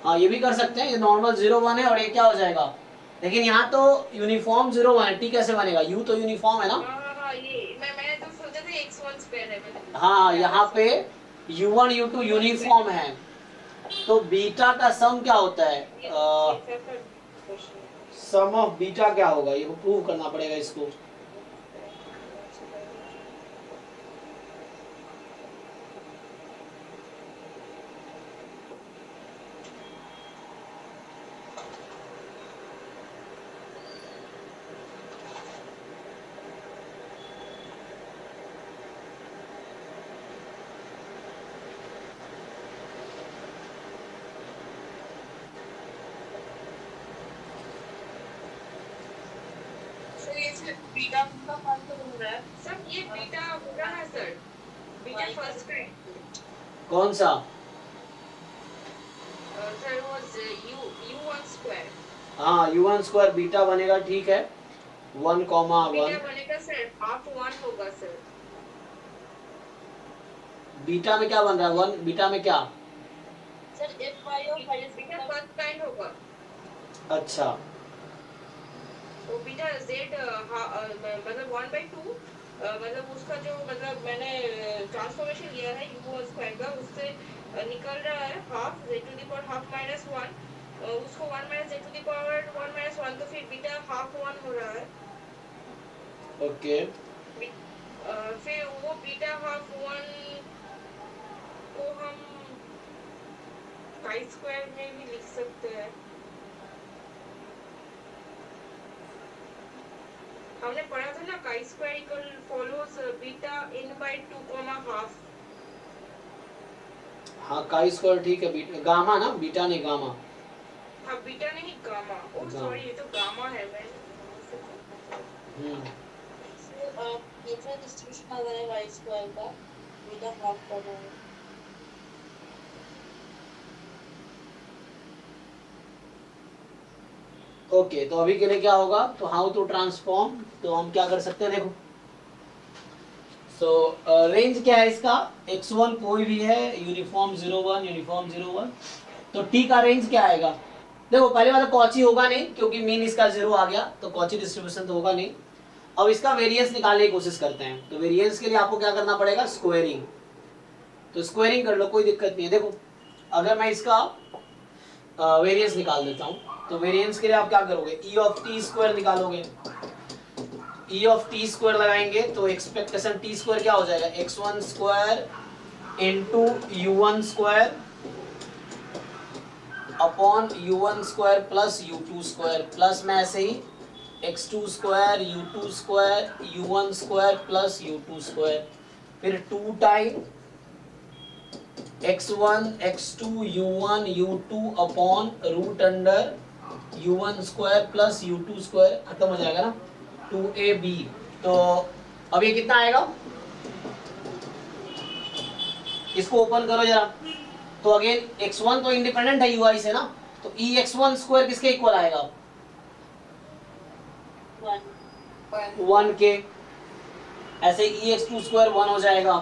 हाँ, ये भी कर सकते हैं। ये नॉर्मल 0 1 है और ये क्या हो जाएगा, लेकिन यहाँ तो यूनिफॉर्म 0 1 है, t कैसे बनेगा? u तो यूनिफॉर्म है ना। हाँ, ये मैंने तो सोचा था x1 स्क्वायर है मैंने। हाँ, यहाँ पे u1 u2 यूनिफॉर्म है, तो बीटा का सम क्या होता है? सम ऑफ बीटा क्या होगा, ये प्रूव करना पड़ेगा इसको। बीटा का मान तो बन रहा है। सर ये बीटा हो रहा है सर, बीटा फर्स्ट काइंड। कौन सा? सर वो u1 स्क्वायर। हाँ, u1 स्क्वायर बीटा बनेगा, ठीक है। 1, 1 बीटा बनेगा सर हाफ 1 होगा सर। बीटा में क्या बन रहा है? 1 बीटा में क्या? सर f y और y बीटा फर्स्ट काइंड होगा। अच्छा, तो बीटा z मतलब 1/2 मतलब उसका जो मतलब मैंने ट्रांसफॉर्मेशन लिया है u1 स्क्वायर का, उससे निकल रहा है half z to the power half minus 1, उसको 1 minus z to the power 1 minus 1, तो फिर बीटा हाफ 1 हो रहा है। ओके। फिर वो बीटा हाफ 1 को हम काई स्क्वायर में भी लिख सकते हैं। हमने पढ़ा था ना chi square equal follows beta n by 2 half. हाँ, काई स्क्वायर ठीक है। बीटा गामा ना, बीटा नहीं गामा। हाँ, बीटा नहीं गामा। ओह सॉरी, ये तो गामा है। मैं दूसरा डिस्ट्रीब्यूशन आ रहा है y स्क्वायर का, बीटा हाफ कर रहा है। ओके, तो अभी के लिए क्या होगा, तो हाउ टू ट्रांसफॉर्म, तो हम क्या कर सकते हैं, देखो। सो रेंज क्या है इसका, x1 कोई भी है, यूनिफॉर्म 0 1, यूनिफॉर्म 0 1, तो t का रेंज क्या आएगा? देखो, पहले वाला कॉची होगा नहीं, क्योंकि मीन इसका 0 आ गया, तो कॉची डिस्ट्रीब्यूशन तो होगा नहीं। अब इसका वेरिएंस निकालने की कोशिश करते हैं। तो वेरिएंस के लिए आपको क्या करना पड़ेगा, स्क्वायरिंग। तो स्क्वायरिंग कर लो, कोई दिक्कत नहीं है। देखो, अगर मैं इसका वेरिएंस निकाल देता हूँ, तो वेरिएंस के लिए आप क्या करोगे, ई ऑफ टी स्क्वायर निकालोगे। ई ऑफ टी स्क्वायर लगाएंगे तो एक्सपेक्टेशन टी स्क्वायर क्या हो जाएगा, x1 square into u1 square upon u1 square plus u2 square, plus में ऐसे ही x2 square u2 square u1 square plus u2 square, फिर 2 time x1 x2 u1 u2 upon root under u1 square plus u2 square, खत्म हो जाएगा ना 2ab। तो अब ये कितना आएगा, इसको ओपन करो जरा। तो अगेन x1 तो इंडिपेंडेंट है ui से ना, तो ex1 स्क्वायर किसके इक्वल आएगा, 1 के। ऐसे ex2 स्क्वायर 1 हो जाएगा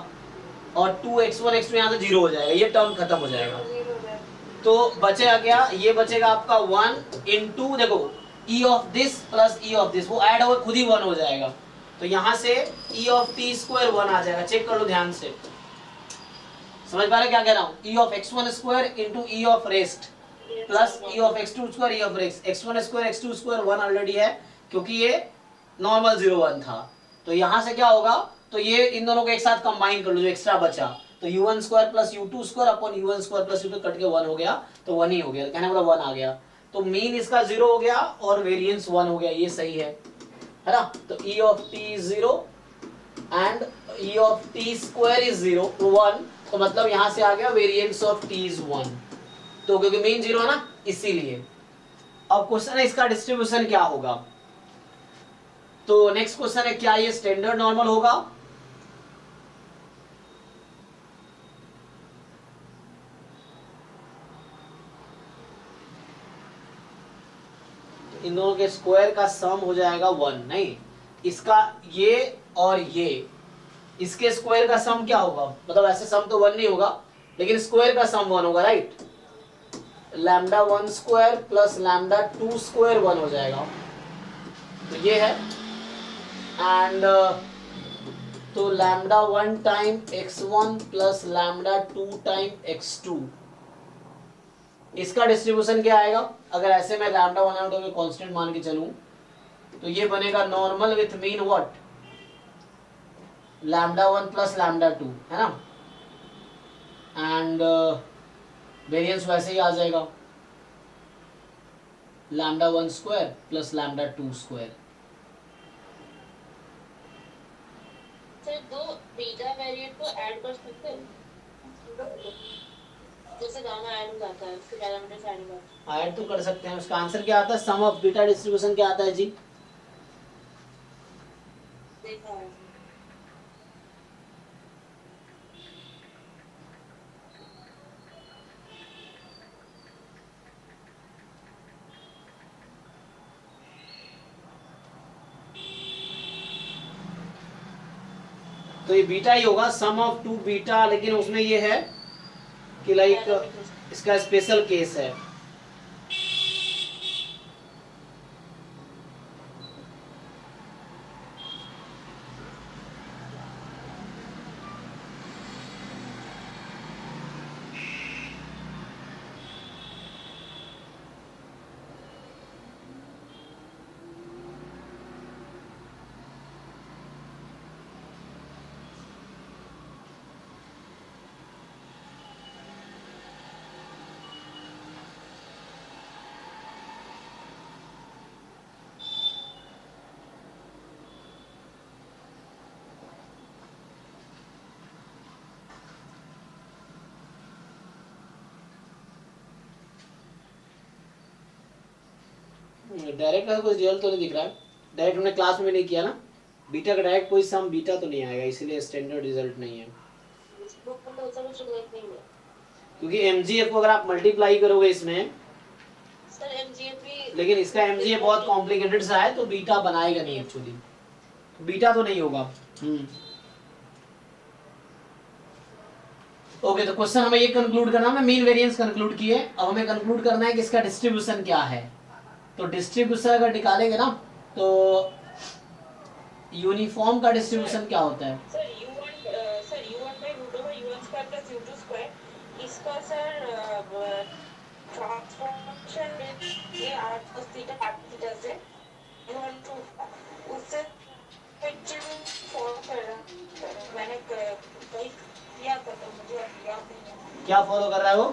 और 2x1 x2 यहाँ से 0 हो जाएगा, ये टर्म खत्म हो जाएगा। तो बचेगा क्या, ये बचेगा आपका 1 इंटू, देखो e of this plus e of this, वो ऐड होकर खुद ही 1 हो जाएगा। तो यहाँ से e ऑफ टी स्क्वायर 1 आ जाएगा, चेक कर लो ध्यान से, समझ पा रहे क्या कह रहा हूँ, e of x1 square into e of rest plus e of x2 square e of rest, x1 square x2 square 1 already है क्योंकि ये नॉर्मल 0 1 था। तो यहाँ से क्या होगा, तो ये इन दोनों को एक साथ कंबाइन कर लो जो एक्स्ट्रा बचा, तो u1 square plus u2 square upon u1 square plus u2 cut के 1 हो गया, तो 1 ही हो गया, कहने वाला 1 आ गया। तो मीन इसका 0 हो गया और वेरिएंस 1 हो गया, ये सही है ना। तो e of t is 0 and e of t square is 0 1, तो मतलब यहाँ से आ गया वेरिएंस ऑफ t इज 1, तो क्योंकि मीन 0 है ना इसीलिए। अब क्वेश्चन है इसका डिस्ट्रीब्यूशन क्या होगा, तो नेक्स्ट क्वेश्चन है क्या ये स्टैंडर्ड नॉर्मल होगा, इन दोनों के स्क्वायर का सम हो जाएगा 1, नहीं इसका ये और ये इसके स्क्वायर का सम क्या होगा, मतलब ऐसे सम तो 1 नहीं होगा लेकिन स्क्वायर का सम 1 होगा, right. Lambda 1 square plus lambda 2 square 1 हो जाएगा, तो ये है। एंड तो lambda 1 time x1 plus lambda 2 time x2, इसका डिस्ट्रीब्यूशन क्या आएगा, अगर ऐसे मैं लैम्डा 1 लैम्डा 2 में कांस्टेंट मान के चलूं तो ये बनेगा normal with mean what, lambda 1 plus lambda 2 है ना, एंड वेरिएंस वैसे ही आ जाएगा lambda 1 square plus lambda 2 square. Sir दो बीटा वेरिएंट को ऐड कर सकते हैं, जैसे गाना ऐड हो जाता है उसके पैरामीटर्स ऐड हो जाते हैं, ऐड तो कर सकते हैं। उसका आंसर क्या आता है, सम ऑफ बीटा डिस्ट्रीब्यूशन क्या आता है जी, देखा है। तो ये बीटा ही होगा, सम ऑफ 2 बीटा, लेकिन उसमें ये है कि लाइक इसका स्पेशल केस है। डायरेक्ट का कुछ रिजल्ट तो नहीं दिख रहा है, डायरेक्ट हमने क्लास में नहीं किया ना, बीटा का डायरेक्ट कोई सम बीटा तो नहीं आएगा, इसीलिए स्टैंडर्ड रिजल्ट नहीं है। इस बुक में तो कुछ रिजल्ट नहीं है क्योंकि एमजीएफ को अगर आप मल्टीप्लाई करोगे इसमें, सर, एमजीएफ भी, लेकिन इसका एमजीएफ बहुत कॉम्प्लिकेटेड सा है तो बीटा बनाएगा नहीं एक्चुअली, बीटा तो नहीं होगा। ओके, तो क्वेश्चन हमें ये कंक्लूड करना है, मीन वेरिएंस कंक्लूड किए, अब हमें कंक्लूड करना है कि इसका डिस्ट्रीब्यूशन क्या है। तो डिस्ट्रीब्यूशन अगर निकालेंगे ना तो यूनिफॉर्म का डिस्ट्रीब्यूशन क्या होता है, sir u1 by root over u1 square plus u2 square, इसका सर ट्रांसफॉर्मेशन ये r थीटा थीटा से उससे फॉलो कर रहा मैंने कहीं किया था तो मुझे अब याद नहीं है। क्या फॉलो कर रहा है वो?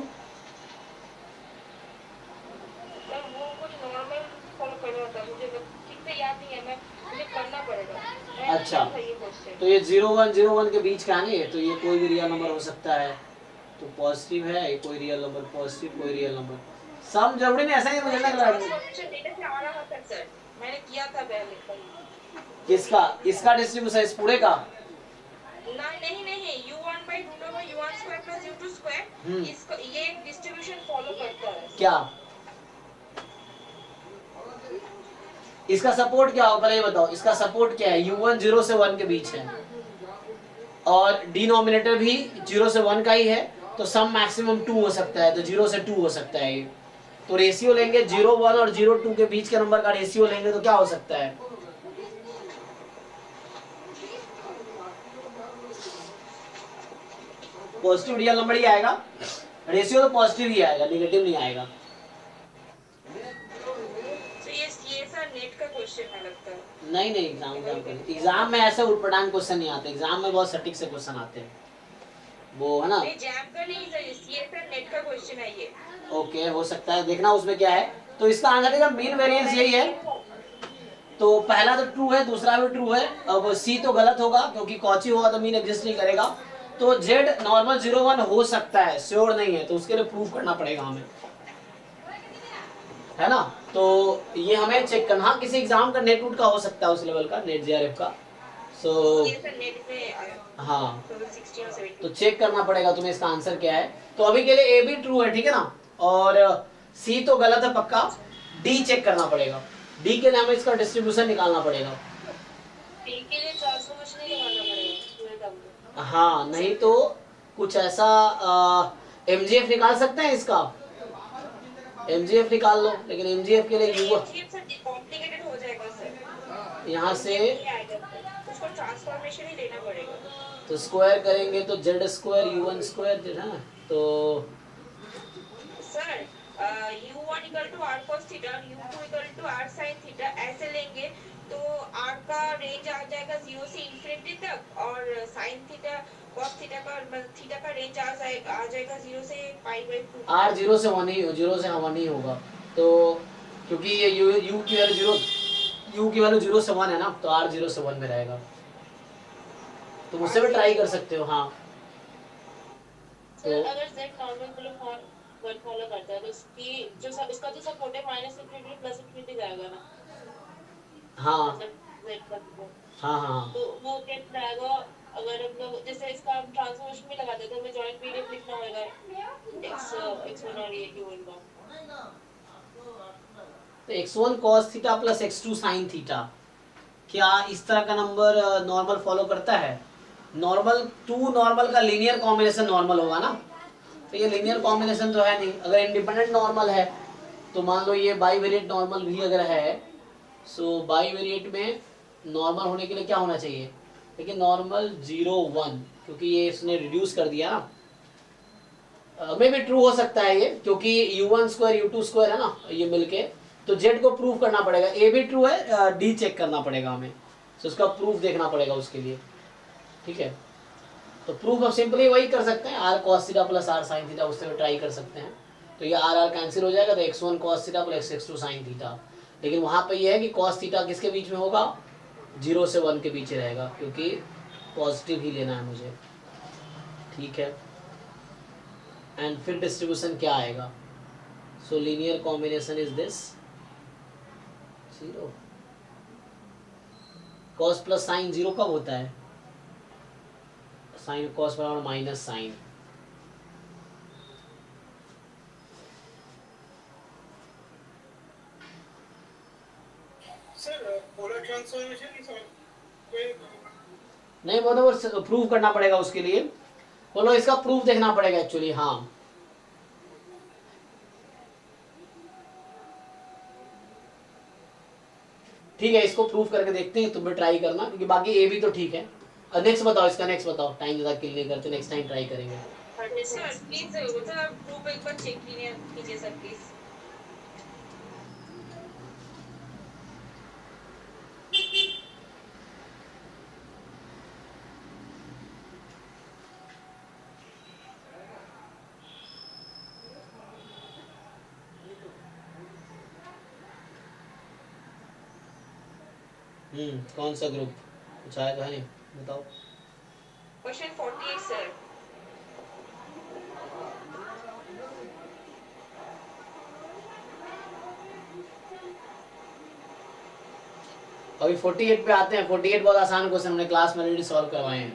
वो कुछ नॉर्मल फॉलो कर रहा था, मुझे ठीक से याद नहीं है, मुझे करना पड़ेगा। अच्छा, तो ये 0101 के बीच का है ना ये, तो ये कोई भी रियल नंबर हो सकता है, तो पॉजिटिव है, ये कोई रियल नंबर पॉजिटिव, कोई रियल नंबर सम जरूरी नहीं, ऐसा ही मुझे लग रहा है। सर मैंने किया था पहले। किसका? इसका डिस्ट्रीब्यूशन इस पूरे का? नहीं u1/√u1² + u2², इसको ये डिस्ट्रीब्यूशन फॉलो करता है। क्या इसका सपोर्ट क्या होगा, पहले ये बताओ, इसका सपोर्ट क्या है? u1 0 से 1 के बीच है और डिनोमिनेटर भी 0 से 1 का ही है, तो सम मैक्सिमम 2 हो सकता है, तो 0 से 2 हो सकता है ये। तो रेशियो लेंगे 0,1 और 0,2 के बीच के नंबर का रेशियो लेंगे तो क्या हो सकता है? पॉजिटिव रियल नंबर ही आएगा, रेशियो तो पॉजिटिव ही आएगा, नेगेटिव नहीं आएगा। तो ये सर नेट का क्वेश्चन है लगता है। नहीं एग्जाम में ऐसे उटपटांग क्वेश्चन नहीं आते, एग्जाम में बहुत सटीक से क्वेश्चन आते हैं, वो है ना। नहीं जैम का नहीं सर, ये सर नेट का क्वेश्चन है ये। ओके, हो सकता है, देखना उसमें क्या है। तो इसका आंसर का मीन वेरिएंस यही है, तो पहला तो ट्रू है, दूसरा भी ट्रू है। अब सी तो गलत होगा क्योंकि कॉची होगा तो मीन एग्जिस्ट नहीं करेगा, तो जेड नॉर्मल 0,1 हो सकता है, श्योर नहीं है, तो उसके लिए प्रूफ करना पड़ेगा हमें, है ना। तो ये हमें चेक करना, हाँ किसी एग्जाम का नेट का हो सकता है, उस लेवल का नेट जेआरएफ का, सो हाँ तो चेक करना पड़ेगा तुम्हें इसका आंसर क्या है। तो अभी के लिए ए भी ट्रू है, ठीक है ना, और सी तो गलत है पक्का, डी चेक करना पड़ेगा, डी के लिए हमें इसका डिस्ट्रीब्यूशन निकालना पड़ेगा। डी के लिए ट्रांसफॉर्मेशन ही लगाना पड़ेगा। हाँ, नहीं तो कुछ ऐसा एमजीएफ निकाल सकते हैं इसका, एमजीएफ निकाल लो, लेकिन एमजीएफ के लिए कॉम्प्लिकेटेड हो जाएगा सर, यहाँ से उसको ट्रांसफॉर्मेशन ही लेना पड़ेगा। तो स्क्वायर करेंगे तो जेड स्क्वायर u1 स्क्वायर है ना, तो sir u1 = r cos theta और u2 = r sin थीटा ऐसे लेंगे तो r का रेंज आ जाएगा 0 से इंफिनिटी तक, और sin थीटा cos थीटा का थीटा का रेंज आ जाएगा 0 से π/2। r 0 से 1 ही होगा, तो क्योंकि ये u की वैल्यू 0 से 1 है ना, तो r 0 से 1 में रहेगा, तो मुझसे भी ट्राई कर सकते हो। हाँ सर अगर z नॉर्मल फॉलो करता है तो इसकी जो इसका जो सपोर्ट है -∞ +∞ जाएगा ना। हाँ मतलब z का हाँ तो वो कैसे जाएगा? अगर हम लोग जैसे इसका हम ट्रांसफॉर्मेशन में लगा देते हैं, हमें जॉइंट पीडीएफ लिखना होगा x1 और ये q1 का। तो x1 cos theta + x2 sin theta, क्या इस तरह का नंबर नॉर्मल फॉलो करता है? नॉर्मल का लीनियर कॉम्बिनेशन नॉर्मल होगा ना, तो ये लीनियर कॉम्बिनेशन तो है नहीं। अगर इंडिपेंडेंट नॉर्मल है तो मान लो ये बाईवेरिएट नॉर्मल भी अगर है, सो बाईवेरिएट में नॉर्मल होने के लिए क्या होना चाहिए? लेकिन नॉर्मल 0,1, क्योंकि ये इसने रिड्यूस कर दिया ना, में भी ट्रू हो सकता है ये, क्योंकि u1² u2² है ना ये मिलके, तो जेड को प्रूफ करना पड़ेगा। ए भी ट्रू है, डी चेक करना पड़ेगा हमें, तो उसका प्रूफ देखना पड़ेगा उसके लिए, ठीक है। तो प्रूफ हम सिंपली वही कर सकते हैं, r cos theta + r sin theta, उससे भी ट्राई कर सकते हैं। तो ये r कैंसिल हो जाएगा, तो x1 cos theta + x2 sin theta, लेकिन वहाँ पे ये है कि cos थीटा किसके बीच में होगा? 0 से 1 के बीच रहेगा, क्योंकि पॉजिटिव ही लेना है मुझे, ठीक है। एंड फिर डिस्ट्रीब्यूशन क्या आएगा? सो linear combination is this 0। cos + sin 0 कब होता है? sin cos = -sin। Sir polar transformation नहीं, वो तो प्रूव करना पड़ेगा उसके लिए, बोलो इसका प्रूफ देखना पड़ेगा एक्चुअली। हाँ ठीक है, इसको प्रूफ करके देखते हैं, तुम भी ट्राई करना, क्योंकि बाकी ए भी तो ठीक है। नेक्स्ट बताओ, इसका नेक्स्ट बताओ, टाइम ज़्यादा किल नहीं करते, नेक्स्ट टाइम ट्राई करेंगे। सर प्लीज प्रूफ एक बार चेक कीजिए सर प्लीज। कौन सा ग्रुप? कुछ आया तो है नहीं, बताओ। Question 48 sir. अभी 48 पे आते हैं। 48 बहुत आसान क्वेश्चन हमने क्लास में ऑलरेडी सॉल्व करवाए हैं।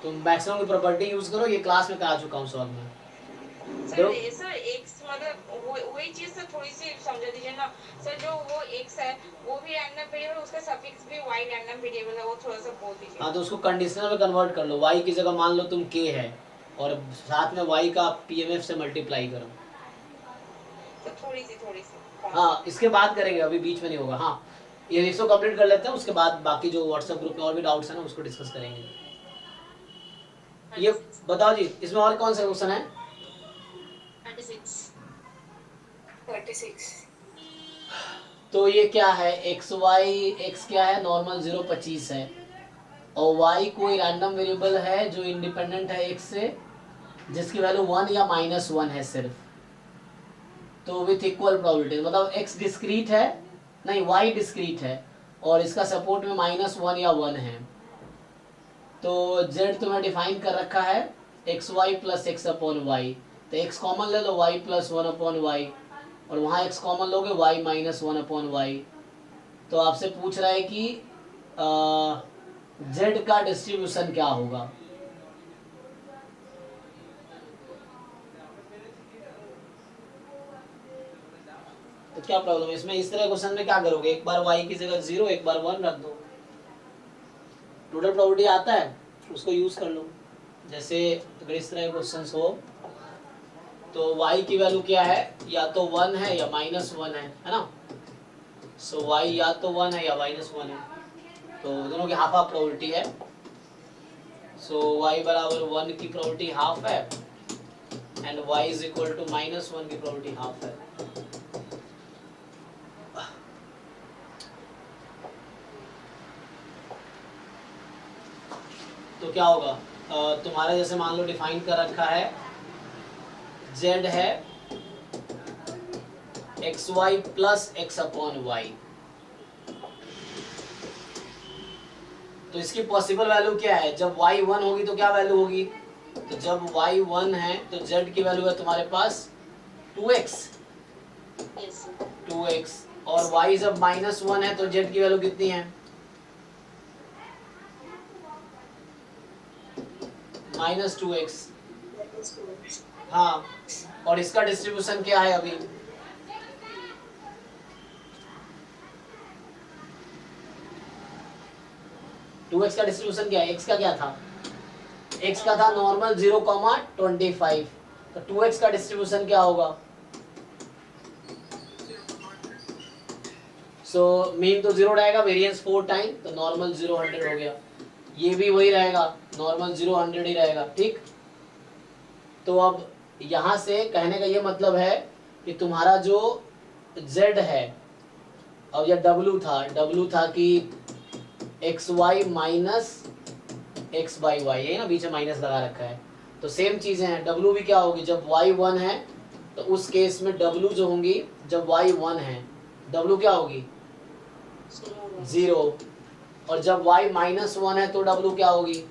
तुम मैक्सिमम की प्रॉपर्टी यूज करो, ये क्लास में करा चुका हूँ सॉल्व में। सर एक्स मतलब वही चीज तो थोड़ी सी समझा दीजिए ना सर। जो वो एक्स है वो भी रैंडम वेरिएबल, उसका सफिक्स भी y रैंडम वेरिएबल है, वो थोड़ा सा बोल दीजिए। हाँ, तो उसको कंडीशनल में कन्वर्ट कर लो। y की जगह मान लो तुम k है और साथ में y का pmf से मल्टीप्लाई करो। तो थोड़ी सी हाँ, इसके बाद करेंगे, अभी बीच में नहीं होगा। हाँ, ये इसको कंप्लीट कर लेते हैं, उसके बाद बाकी जो व्हाट्सएप ग्रुप में और भी डाउट्स हैं ना उसको डिस्कस करेंगे। ये बताओ जी, इसमें और कौन सा क्वेश्चन है? 36। तो ये क्या है? एक्स वाई, एक्स क्या है? नॉर्मल 0 25 है और y कोई रैंडम वेरिएबल है जो इंडिपेंडेंट है x से, जिसकी वैल्यू 1 या -1 है सिर्फ। तो विथ इक्वल प्रोबेबिलिटी, मतलब x डिस्क्रीट है, नहीं y डिस्क्रीट है और इसका सपोर्ट में -1 या 1 है। तो z तुम्हें डिफाइन कर रखा है xy plus x upon y. तो x कॉमन ले लो, y प्लस 1 अपॉन वाई, और वहाँ x कॉमन लोगे y माइनस 1 अपॉन वाई। तो आपसे पूछ रहा है कि z का डिस्ट्रीब्यूशन क्या होगा। तो क्या प्रॉब्लम है इसमें? इस तरह क्वेश्चन में क्या करोगे? एक बार y की जगह 0, एक बार 1 रख दो। टोटल प्रॉपर्टी आता है, उसको यूज कर लो। जैसे अगर इस तरह क्वेश्चन हो तो y की वैल्यू क्या है? या तो 1 है या -1 है ना। सो y या तो 1 है या -1 है, तो दोनों की हाफ हाफ प्रोबेबिलिटी है। सो y बराबर 1 की प्रोबेबिलिटी हाफ है and y is equal to -1 की प्रोबेबिलिटी हाफ है। तो क्या होगा? तुम्हारे जैसे मान लो डिफाइन कर रखा है z है xy plus x upon y. तो इसकी पॉसिबल वैल्यू क्या है? जब y 1 होगी तो क्या वैल्यू होगी? तो जब y 1 है तो z की वैल्यू है तुम्हारे पास 2x, और y जब -1 है तो z की वैल्यू कितनी है? -2x। हाँ, और इसका डिस्ट्रीब्यूशन क्या है? अभी टू एक्स का डिस्ट्रीब्यूशन क्या है? x का क्या था? x का था नॉर्मल 0,25। तो 2x का डिस्ट्रीब्यूशन क्या होगा? सो मीन तो 0 रहेगा, वेरिएंस 4 टाइम, तो नॉर्मल 0 100 हो गया। ये भी वही रहेगा, नॉर्मल 0 100 ही रहेगा। ठीक, तो अब यहाँ से कहने का ये मतलब है कि तुम्हारा जो z है, अब यह w था कि xy minus x by y, है ना, बीच में माइनस लगा रखा है। तो सेम चीजें हैं, w भी क्या होगी? जब y 1 है तो उस केस में w जो होंगी, जब y 1 है w क्या होगी? 0, और जब y -1 है तो w क्या होगी?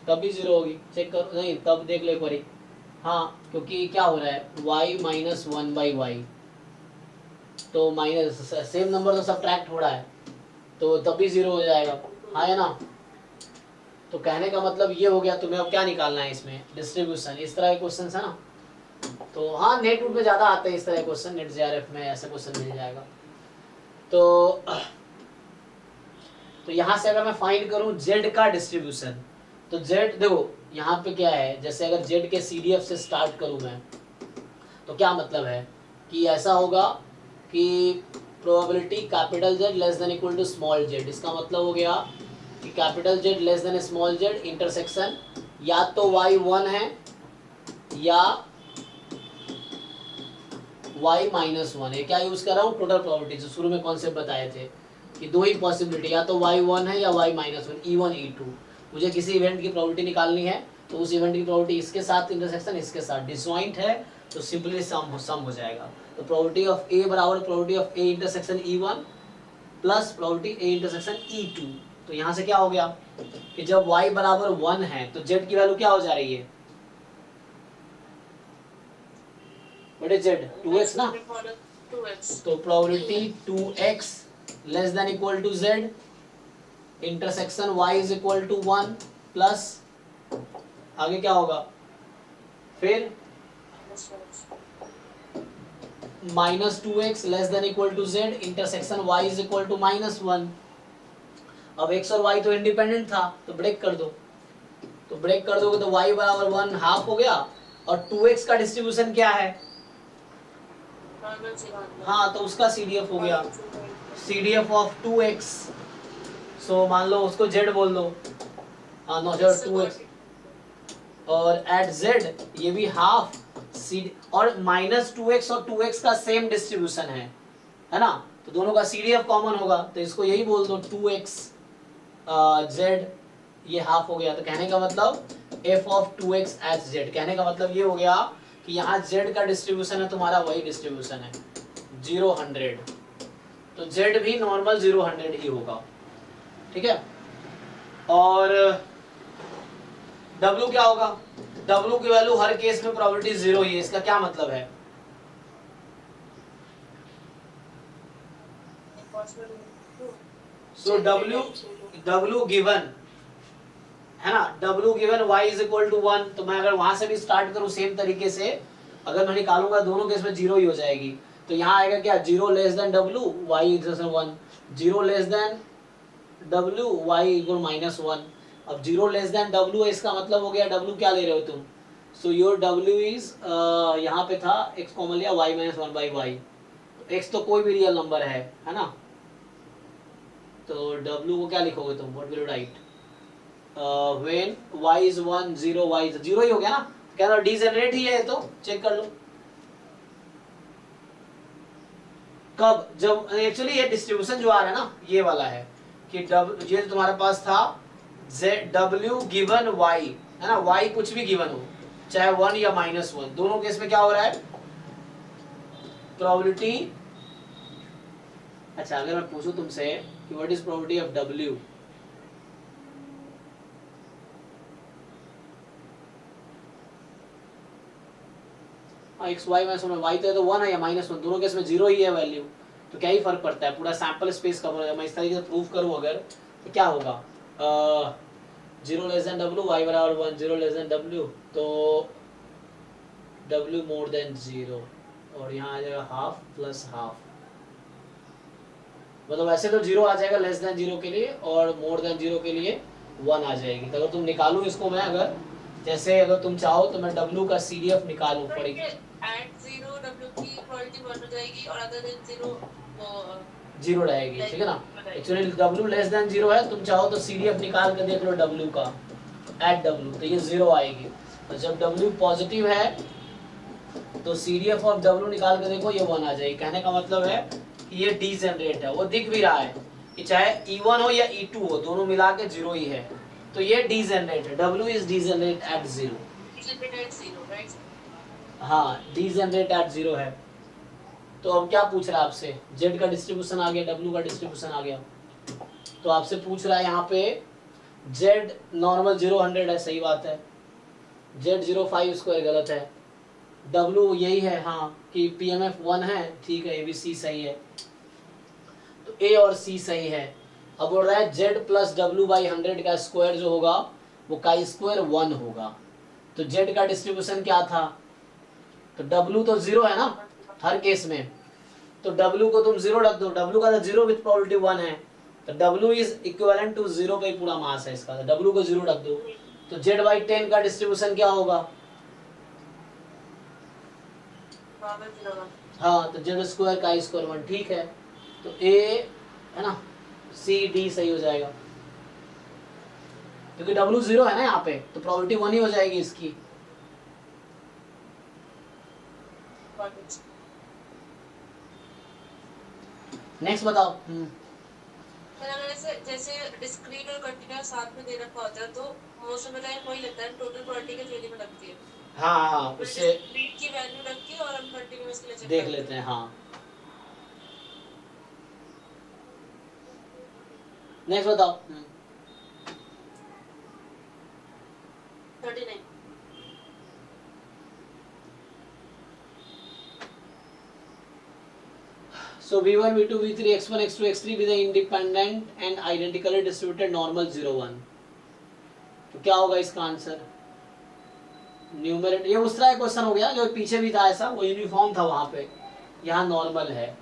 तब भी 0 होगी। चेक करो, नहीं तब देख लो एक बारी। हाँ, क्योंकि क्या हो रहा है? y -1 बाई वाई, तो माइनस सेम नंबर तो सब्ट्रैक्ट हो रहा है, तो तब भी 0 हो जाएगा। हाँ है ना। तो कहने का मतलब ये हो गया। तुम्हें अब क्या निकालना है इसमें? डिस्ट्रीब्यूशन। इस तरह के क्वेश्चन है ना, तो हाँ नेट पे ज्यादा आते हैं इस तरह के क्वेश्चन, नेट जेआरएफ में ऐसा क्वेश्चन मिल जाएगा। तो यहाँ से अगर मैं फाइंड करूं z का डिस्ट्रीब्यूशन, तो z देखो यहाँ पे क्या है, जैसे अगर z के CDF से स्टार्ट करूं मैं, तो क्या मतलब है कि ऐसा होगा कि probability capital Z less than equal to small z। इसका मतलब हो गया कि capital Z less than small z intersection या तो y 1 है या y -1 है। क्या यूज कर रहा हूँ? टोटल प्रोबेबिलिटी, जो शुरू में कॉन्सेप्ट बताए थे कि दो ही पॉसिबिलिटी, या तो y 1 है या y -1, E1 E2। मुझे किसी इवेंट की प्रोबेबिलिटी निकालनी है तो उस इवेंट की प्रोबेबिलिटी इसके साथ इंटरसेक्शन इसके साथ डिसजॉइंट है तो सिंपली सम हो जाएगा। तो प्रोबेबिलिटी ऑफ ए बराबर probability of A intersection E1 plus probability A intersection E2। तो यहाँ से क्या हो गया कि जब y बराबर 1 है तो z की वैल्यू क्या हो जा रही है, व्हाट इज z 2x ना, 2x तो probability 2x less than equal to z intersection y is equal to 1 plus आगे क्या होगा फिर -2x less than equal to z intersection y is equal to -1। अब x और y तो independent था तो ब्रेक कर दो, तो ब्रेक कर दोगे तो y बराबर 1 हाफ हो गया और 2x का डिस्ट्रीब्यूशन क्या है, हाँ तो उसका CDF हो गया CDF ऑफ 2x। सो मान लो उसको z बोल दो, हाँ नो z 2x और एट z ये भी हाफ और -2x और 2x का सेम डिस्ट्रीब्यूशन है ना, तो दोनों का CDF कॉमन होगा तो इसको यही बोल दो 2x z ये हाफ हो गया। तो कहने का मतलब f of 2x eight z, कहने का मतलब ये हो गया कि यहाँ z का डिस्ट्रीब्यूशन है तुम्हारा वही डिस्ट्रीब्यूशन है 0 100, तो z भी नॉर्मल 0 100 ही होगा, ठीक है। और W क्या होगा, W की वैल्यू हर केस में प्रोबेबिलिटी 0 ही है, इसका क्या मतलब है, सो W गिवन है ना, W given y is equal to 1, तो मैं अगर वहां से भी स्टार्ट करूं सेम तरीके से अगर मैं निकालूंगा दोनों केस में 0 ही हो जाएगी, तो यहाँ आएगा क्या 0 less than W y equal 1, 0 less than W y equal -1। अब 0 लेस देन W है, इसका मतलब हो गया W क्या ले रहे हो तुम, सो योर W इज यहाँ पे था x कॉमन लिया y - 1/y, x तो कोई भी रियल नंबर है ना, तो W को क्या लिखोगे तुम, what will you right, when y is 1 0 y is 0 ही हो गया ना, क्या ना डीजेनरेट ही है, तो चेक कर लो कब, जब एक्चुअली ये डिस्ट्रीब्यूशन जो आ रहा है ना ये वाला है कि ये तुम्हारे पास था W गिवन y है ना, y कुछ भी गिवन हो चाहे 1 या -1, दोनों केस में क्या हो रहा है प्रोबेबिलिटी। अच्छा अगर मैं पूछूं तुमसे कि what is probability of W, x y y तो है तो 1 है या -1, दोनों केस में 0 ही है वैल्यू, तो क्या ही फर्क पड़ता है, पूरा सैंपल स्पेस कवर हो जाएगा। मैं इस तरीके से प्रूव करूं अगर तो क्या होगा 0 लेस देन W y बराबर 1, 0 लेस देन W तो W मोर देन 0 और यहाँ आ जाएगा हाफ प्लस हाफ, मतलब वैसे तो 0 आ जाएगा लेस देन 0 के लिए और मोर देन 0 के लिए 1 आ जाएगी। तो अगर तुम निकालूं इसको मैं अगर जैसे अगर तुम चाहो तो मैं W का CDF निकालूं पड़ेगी, एट 0 W की प्रोबेबिलिटी 1 हो जाएगी और अदर देन 0 0 रहेगी, ठीक है ना। एक्चुअली W लेस देन 0 है, तुम चाहो तो CDF निकाल कर देख लो W का एट W, तो ये 0 आएगी, तो जब W पॉजिटिव है तो CDF ऑफ W निकाल कर देखो ये 1 आ जाएगी। कहने का मतलब है कि ये डीजेनरेट है, वो दिख भी रहा है कि चाहे E1 हो या E2 हो दोनों मिला के 0 ही है, तो ये डीजेनरेट है, W इज डीजेनरेट एट 0, हाँ डीजेनरेट एट 0 है। तो अब क्या पूछ रहा है आपसे, Z का डिस्ट्रीब्यूशन आ गया, W का डिस्ट्रीब्यूशन आ गया, तो आपसे पूछ रहा है यहाँ पे Z नॉर्मल 0 100 है, सही बात है, Z 0 5 स्क्वायर गलत है, W यही है हाँ कि PMF 1 है, ठीक है, ABC सही है, तो A और C सही है। अब बोल रहा है Z प्लस W बाई 100 का स्क्वायर जो होगा वो का स्क्वायर 1 होगा, तो Z का डिस्ट्रीब्यूशन क्या था, तो W तो 0 है ना हर केस में, तो W को तुम 0 रख दो, W का तो 0 विथ प्रोबेबिलिटी 1 है, तो W इज इक्विवेलेंट टू 0 का ही पूरा मास है इसका, तो W को 0 रख दो, तो Z बाई 10 का डिस्ट्रीब्यूशन क्या होगा, हाँ तो Z स्क्वायर का स्क्वायर 1, ठीक है, तो A है ना C D सही हो जाएगा, क्योंकि W 0 है ना यहाँ पे, तो प्रोबेबिलिटी 1 ही हो जाएगी इसकी। नेक्स्ट बताओ, पर अगर ऐसे जैसे डिस्क्रीट और कंटिन्यूअस साथ में दे रखा होता है तो मोस्ट ऑफ द टाइम वही लगता है टोटल क्वांटिटी के थ्योरी में लगती है। हाँ हाँ उससे डिस्क्रीट की वैल्यू रख के और हम कंटिन्यूअस के लिए check देख करते लेते हैं। हाँ नेक्स्ट बताओ। 39 So V1, V2, V3, X1, X2, X3 be the independent and identically distributed normal 0, 1. तो क्या होगा इसका आंसर? न्यूमरेटर, ये उस तरह का क्वेश्चन हो गया जो पीछे भी था ऐसा, वो यूनिफॉर्म था वहां पे, यहाँ नॉर्मल है।